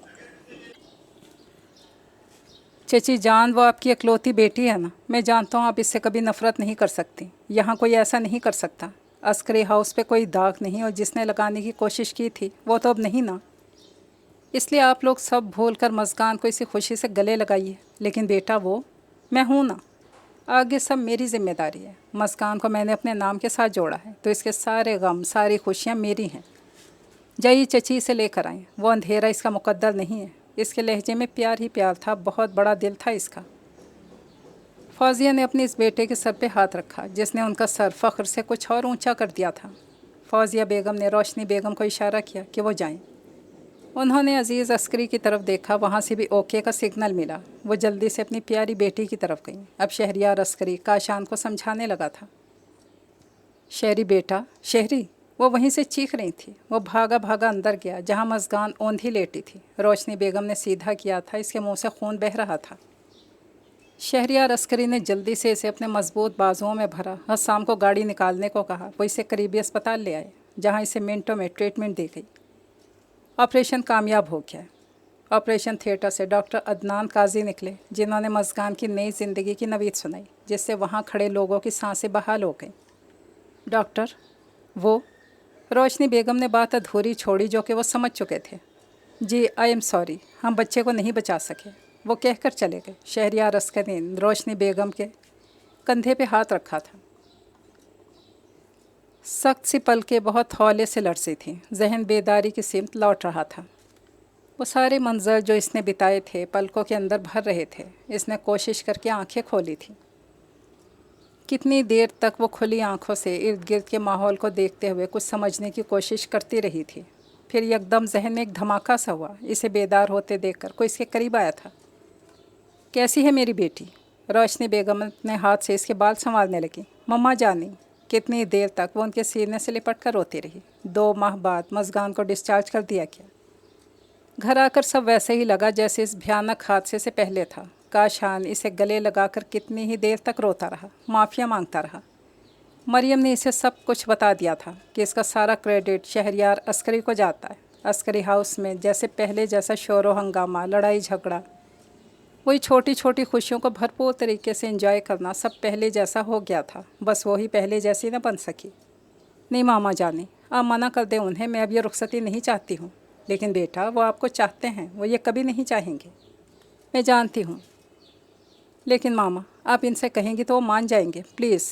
चची जान, वो आपकी इकलौती बेटी है ना। मैं जानता हूँ आप इससे कभी नफ़रत नहीं कर सकती। यहाँ कोई ऐसा नहीं कर सकता। अस्करी हाउस पे कोई दाग नहीं, और जिसने लगाने की कोशिश की थी वो तो अब नहीं ना। इसलिए आप लोग सब भूल कर मज़गान को इसी खुशी से गले लगाइए। लेकिन बेटा, वो मैं हूँ ना, आगे सब मेरी जिम्मेदारी है। मज़गान को मैंने अपने नाम के साथ जोड़ा है, तो इसके सारे गम, सारी खुशियाँ मेरी हैं। जाइए चची, इसे लेकर आएँ। वो अंधेरा इसका मुकद्दर नहीं है। इसके लहजे में प्यार ही प्यार था, बहुत बड़ा दिल था इसका। फौजिया ने अपने इस बेटे के सर पे हाथ रखा, जिसने उनका सर फ़ख्र से कुछ और ऊंचा कर दिया था। फौजिया बेगम ने रोशनी बेगम को इशारा किया कि वो जाएं। उन्होंने अजीज़ अस्करी की तरफ देखा, वहाँ से भी ओके का सिग्नल मिला। वो जल्दी से अपनी प्यारी बेटी की तरफ गई। अब शहरियार अस्करी काशान को समझाने लगा था। शहरी बेटा, शहरी, वो वहीं से चीख रही थी। वो भागा भागा अंदर गया, जहाँ मज़गान औंधी लेटी थी। रोशनी बेगम ने सीधा किया था, इसके मुंह से खून बह रहा था। शहरियार अस्करी ने जल्दी से इसे अपने मजबूत बाजुओं में भरा और शाम को गाड़ी निकालने को कहा। वो इसे करीबी अस्पताल ले आए, जहाँ इसे मिनटों में ट्रीटमेंट दी गई। ऑपरेशन कामयाब हो गया। ऑपरेशन थिएटर से डॉक्टर अदनान काजी निकले, जिन्होंने मज़गान की नई ज़िंदगी की नवीद सुनाई, जिससे वहाँ खड़े लोगों की सांसें बहाल हो गईं। डॉक्टर, वो रोशनी बेगम ने बात अधूरी छोड़ी, जो कि वो समझ चुके थे। जी, आई एम सॉरी, हम बच्चे को नहीं बचा सके, वो कहकर चले गए। शहरियार अस्करी ने रोशनी बेगम के कंधे पे हाथ रखा था। सख्त सी पलकें बहुत हौले से लरसी थीं। जहन बेदारी की सिमत लौट रहा था। वो सारे मंजर जो इसने बिताए थे पलकों के अंदर भर रहे थे। इसने कोशिश करके आंखें खोली थी। कितनी देर तक वो खुली आंखों से इर्द गिर्द के माहौल को देखते हुए कुछ समझने की कोशिश करती रही थी। फिर यकदम जहन में एक धमाका सा हुआ। इसे बेदार होते देखकर कोई इसके करीब आया था। कैसी है मेरी बेटी? रोशनी बेगम अपने हाथ से इसके बाल संभालने लगी। मम्मा जानी। कितनी देर तक वो उनके सीने से लिपट कर रोती रही। 2 माह बाद मज़गान को डिस्चार्ज कर दिया गया। घर आकर सब वैसे ही लगा जैसे इस भयानक हादसे से पहले था। काशान इसे गले लगाकर कितनी ही देर तक रोता रहा, माफ़िया मांगता रहा। मरियम ने इसे सब कुछ बता दिया था कि इसका सारा क्रेडिट शहरियार अस्करी को जाता है। अस्करी हाउस में जैसे पहले जैसा शोर व हंगामा, लड़ाई झगड़ा, वही छोटी छोटी खुशियों को भरपूर तरीके से एंजॉय करना सब पहले जैसा हो गया था। बस वही पहले जैसी न बन सकी। नहीं मामा जानी, आप मना कर दें उन्हें, मैं अब ये रुखसती नहीं चाहती हूँ। लेकिन बेटा, वो आपको चाहते हैं, वो ये कभी नहीं चाहेंगे। मैं जानती हूँ, लेकिन मामा आप इनसे कहेंगी तो वो मान जाएंगे। Please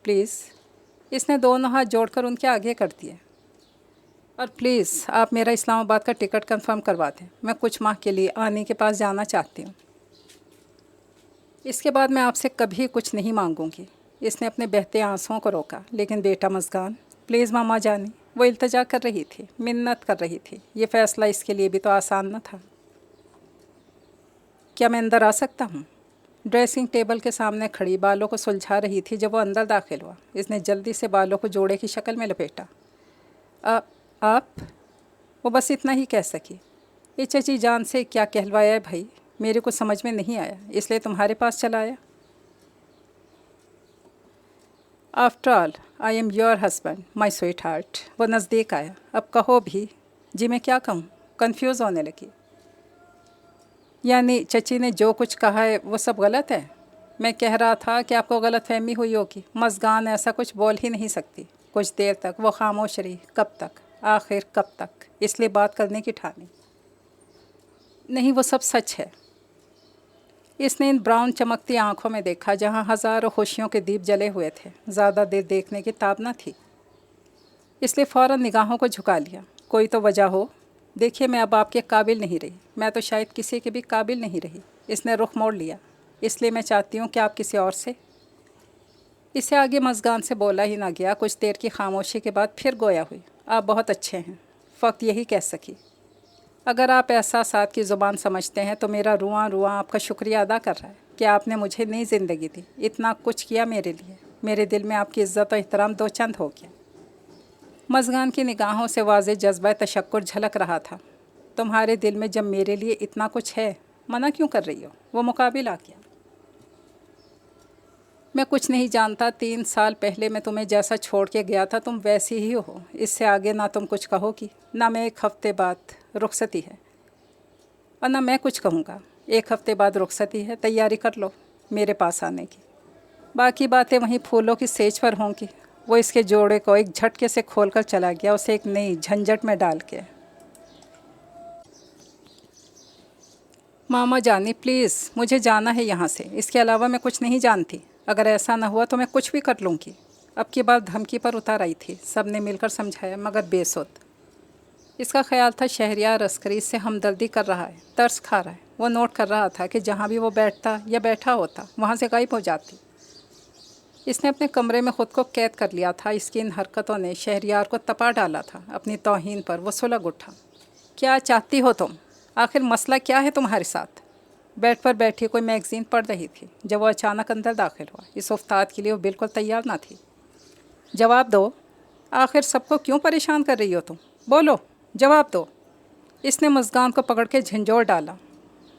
please. इसने दोनों हाथ जोड़कर उनके आगे कर दिए। और प्लीज़ आप मेरा इस्लामाबाद का टिकट कंफर्म करवा दें। मैं कुछ माह के लिए आनी के पास जाना चाहती हूँ। इसके बाद मैं आपसे कभी कुछ नहीं मांगूंगी। इसने अपने बहते आंसुओं को रोका। लेकिन बेटा मज़गान, प्लीज़ मामा जानी। वो इल्तजा कर रही थी, मिन्नत कर रही थी। ये फ़ैसला इसके लिए भी तो आसान न था। क्या मैं अंदर आ सकता हूँ? ड्रेसिंग टेबल के सामने खड़ी बालों को सुलझा रही थी जब वो अंदर दाखिल हुआ। इसने जल्दी से बालों को जोड़े की शक्ल में लपेटा। आप? वो बस इतना ही कह सकी। ये चची जान से क्या कहलवाया है भाई? मेरे को समझ में नहीं आया, इसलिए तुम्हारे पास चला आया। After all I am your husband my sweet heart. वो नज़दीक आया। अब कहो भी। जी मैं क्या कहूँ? कंफ्यूज होने लगी। यानी चची ने जो कुछ कहा है वो सब गलत है? मैं कह रहा था कि आपको गलत फहमी हुई होगी। मज़गान ऐसा कुछ बोल ही नहीं सकती। कुछ देर तक वो खामोश रही। कब तक? आखिर कब तक? इसलिए बात करने की ठानी। नहीं, वो सब सच है। इसने इन ब्राउन चमकती आंखों में देखा, जहाँ हज़ारों खुशियों के दीप जले हुए थे। ज़्यादा देर देखने की ताब न थी, इसलिए फ़ौरन निगाहों को झुका लिया। कोई तो वजह हो। देखिए, मैं अब आपके काबिल नहीं रही। मैं तो शायद किसी के भी काबिल नहीं रही। इसने रुख मोड़ लिया। इसलिए मैं चाहती हूँ कि आप किसी और से। इसे आगे मज़गान से बोला ही ना गया। कुछ देर की खामोशी के बाद फिर गोया हुई। आप बहुत अच्छे हैं, फ़क्त यही कह सकी। अगर आप एहसासात की ज़ुबान समझते हैं तो मेरा रुआं रुआं आपका शुक्रिया अदा कर रहा है कि आपने मुझे नई ज़िंदगी दी, इतना कुछ किया मेरे लिए। मेरे दिल में आपकी इज़्ज़त और एहतराम दो चंद हो गया। मज़गान की निगाहों से वाज़े जज्बा तशक्कुर झलक रहा था। तुम्हारे दिल में जब मेरे लिए इतना कुछ है, मना क्यों कर रही हो? वो मुकाबिल आ गया। मैं कुछ नहीं जानता। 3 साल पहले मैं तुम्हें जैसा छोड़ के गया था तुम वैसी ही हो। इससे आगे ना तुम कुछ कहोगी, ना मैं 1 हफ्ते बाद रुखसती है, और ना मैं कुछ कहूँगा। 1 हफ्ते बाद रुखसती है, तैयारी कर लो मेरे पास आने की। बाकी बातें वहीं फूलों की सेज पर होंगी। वो इसके जोड़े को एक झटके से खोलकर चला गया, उसे एक नई झंझट में डाल के। मामा जानी प्लीज़, मुझे जाना है यहाँ से, इसके अलावा मैं कुछ नहीं जानती। अगर ऐसा न हुआ तो मैं कुछ भी कर लूँगी। अब की बात धमकी पर उतार आई थी। सब ने मिलकर समझाया मगर बेसुध। इसका ख्याल था शहरियार अस्करी इससे हमदर्दी कर रहा है, तरस खा रहा है। वो नोट कर रहा था कि जहाँ भी वो बैठता या बैठा होता वहाँ से गायब हो जाती। इसने अपने कमरे में ख़ुद को कैद कर लिया था। इसकी इन हरकतों ने शहरियार को तपा डाला था। अपनी तौहीन पर वो सुलग उठा। क्या चाहती हो तुम? आखिर मसला क्या है तुम्हारे साथ? बेड पर बैठी कोई मैगज़ीन पढ़ रही थी जब वो अचानक अंदर दाखिल हुआ। इस उफ्ताद के लिए वो बिल्कुल तैयार ना थी। जवाब दो, आखिर सबको क्यों परेशान कर रही हो तुम? बोलो, जवाब दो। इसने मुस्कान को पकड़ के झंझोर डाला।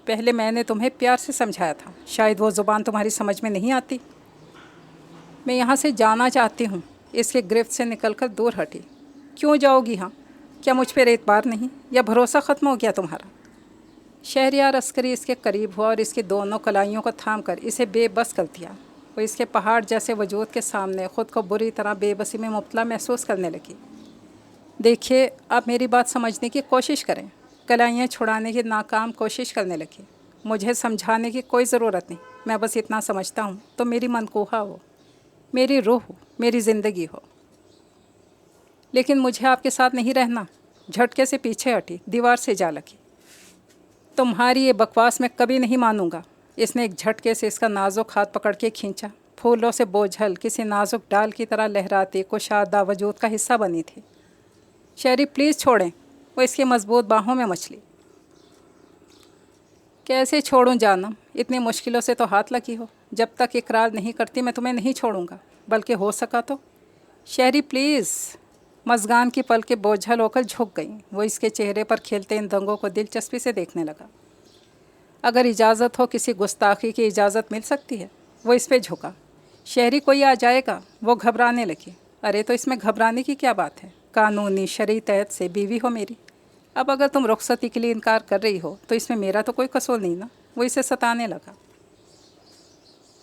पहले मैंने तुम्हें प्यार से समझाया था, शायद वो ज़ुबान तुम्हारी समझ में नहीं आती। मैं यहाँ से जाना चाहती हूँ। इसके गिरफ्त से निकलकर दूर हटी। क्यों जाओगी? हाँ, क्या मुझ पर एतबार नहीं या भरोसा ख़त्म हो गया तुम्हारा? शहरियार अस्करी इसके करीब हुआ और इसकी दोनों कलाइयों को थाम कर इसे बेबस कर दिया। वो इसके पहाड़ जैसे वजूद के सामने ख़ुद को बुरी तरह बेबसी में मुब्तला महसूस करने लगी। देखिए, आप मेरी बात समझने की कोशिश करें। कलाइयाँ छुड़ाने की नाकाम कोशिश करने लगी। मुझे समझाने की कोई ज़रूरत नहीं। मैं बस इतना समझता हूँ तो मेरी मनकूहा हो, मेरी रूह हो, मेरी ज़िंदगी हो। लेकिन मुझे आपके साथ नहीं रहना। झटके से पीछे हटी, दीवार से जा लगी। तुम्हारी ये बकवास मैं कभी नहीं मानूंगा। इसने एक झटके से इसका नाजुक हाथ पकड़ के खींचा। फूलों से बोझल किसी नाजुक डाल की तरह लहराती कुशादा वजूद का हिस्सा बनी थी। शहरी प्लीज़ छोड़ें। वो इसकी मजबूत बाहों में मचली। कैसे छोड़ूं जानम? इतनी मुश्किलों से तो हाथ लगी हो। जब तक इकरार नहीं करती मैं तुम्हें नहीं छोड़ूंगा, बल्कि हो सका तो। शहरी प्लीज़। मज़गान की पलकें बोझल होकर झुक गईं। वो इसके चेहरे पर खिलते इन दंगों को दिलचस्पी से देखने लगा। अगर इजाज़त हो, किसी गुस्ताखी की इजाज़त मिल सकती है। वो इस पर झुका। शहरी कोई आ जाएगा। वो घबराने लगी। अरे तो इसमें घबराने की क्या बात है? कानूनी शरई तहत से बीवी हो मेरी। अब अगर तुम रुखसती के लिए इनकार कर रही हो तो इसमें मेरा तो कोई कसूर नहीं ना। वो इसे सताने लगा।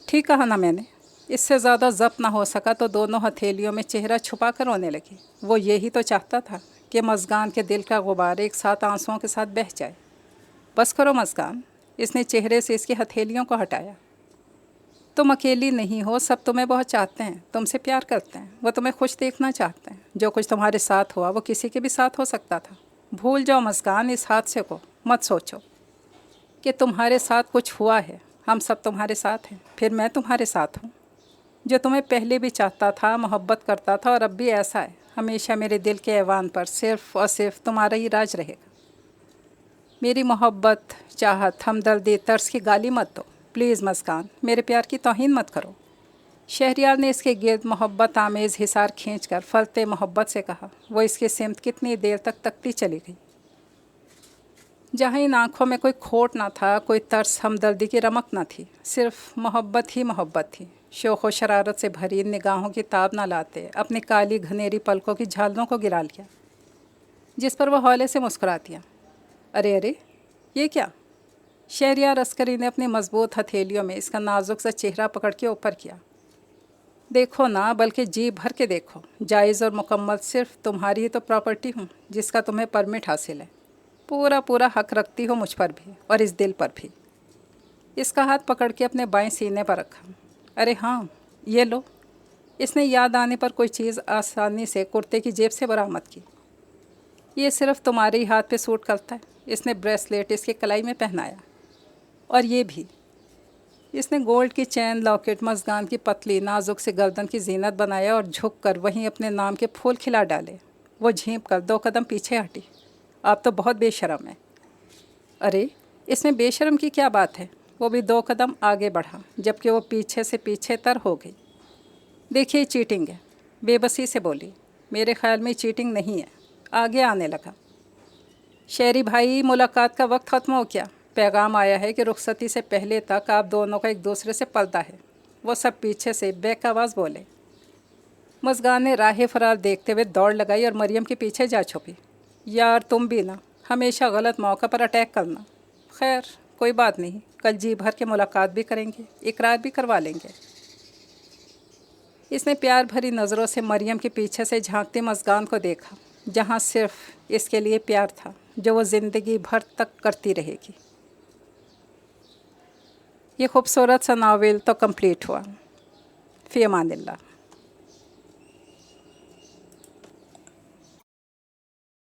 ठीक कहा ना मैंने? इससे ज़्यादा ज़ब्त ना हो सका तो दोनों हथेलियों में चेहरा छुपा कर रोने लगी। वो यही तो चाहता था कि मज़गान के दिल का गुबार एक साथ आंसुओं के साथ बह जाए। बस करो मज़गान। इसने चेहरे से इसकी हथेलियों को हटाया। तुम अकेली नहीं हो, सब तुम्हें बहुत चाहते हैं, तुमसे प्यार करते हैं। वो तुम्हें खुश देखना चाहते हैं। जो कुछ तुम्हारे साथ हुआ वो किसी के भी साथ हो सकता था। भूल जाओ मज़गान इस हादसे को। मत सोचो कि तुम्हारे साथ कुछ हुआ है। हम सब तुम्हारे साथ हैं। फिर मैं तुम्हारे साथ हूँ, जो तुम्हें पहले भी चाहता था, मोहब्बत करता था, और अब भी ऐसा है। हमेशा मेरे दिल के ऐवान पर सिर्फ़ और सिर्फ तुम्हारा ही राज रहेगा। मेरी मोहब्बत, चाहत, हमदर्दी, तरस की गाली मत दो प्लीज़ मज़गान। मेरे प्यार की तौहीन मत करो। शहरियार ने इसके गिर्द मोहब्बत आमेज़ हिसार खींचकर फलते मोहब्बत से कहा। वो इसके सिमत कितनी देर तक तकती चली गई। जहाँ इन आँखों में कोई खोट ना था, कोई तरस, हमदर्दी की रमक ना थी, सिर्फ मोहब्बत ही मोहब्बत थी। शौक़ व शरारत से भरी निगाहों की ताब ना लाते अपनी काली घनेरी पलकों की झालरों को गिरा लिया, जिस पर वह हौले से मुस्कुरा दिया। अरे अरे, ये क्या? शहरियार अस्करी ने अपनी मजबूत हथेलियों में इसका नाजुक सा चेहरा पकड़ के ऊपर किया। देखो ना, बल्कि जी भर के देखो। जायज़ और मुकम्मल सिर्फ तुम्हारी ही तो प्रॉपर्टी हूँ, जिसका तुम्हें परमिट हासिल है। पूरा पूरा हक रखती हो मुझ पर भी और इस दिल पर भी। इसका हाथ पकड़ के अपने बाएं सीने पर रखा। अरे हाँ, ये लो। इसने याद आने पर कोई चीज़ आसानी से कुर्ते की जेब से बरामद की। ये सिर्फ तुम्हारे ही हाथ पे सूट करता है। इसने ब्रेसलेट इसके कलाई में पहनाया, और ये भी। इसने गोल्ड की चैन, लॉकेट, मज़गान की पतली नाजुक से गर्दन की जीनत बनाया और झुक कर वहीं अपने नाम के फूल खिला डाले। वो झींप कर 2 कदम पीछे हटी। आप तो बहुत बेशर्म है। अरे, इसमें बेशर्म की क्या बात है? वो भी 2 कदम आगे बढ़ा, जबकि वो पीछे से पीछे तर हो गई। देखिए, चीटिंग है। बेबसी से बोली। मेरे ख्याल में चीटिंग नहीं है। आगे आने लगा। शहरी भाई, मुलाकात का वक्त ख़त्म हो गया। पैगाम आया है कि रुखसती से पहले तक आप दोनों का एक दूसरे से पर्दा है। वो सब पीछे से बेक आवाज़ बोले। मज़गान ने राह फरार देखते हुए दौड़ लगाई और मरियम के पीछे जा छुपी। यार तुम भी ना, हमेशा गलत मौका पर अटैक करना। खैर, कोई बात नहीं, कल जी भर के मुलाकात भी करेंगे, इकरार भी करवा लेंगे। इसने प्यार भरी नज़रों से मरियम के पीछे से झांकती मज़गान को देखा, जहाँ सिर्फ इसके लिए प्यार था जो वो ज़िंदगी भर तक करती रहेगी। ये खूबसूरत सा नावल तो कंप्लीट हुआ। फ़ी अमानिल्लाह।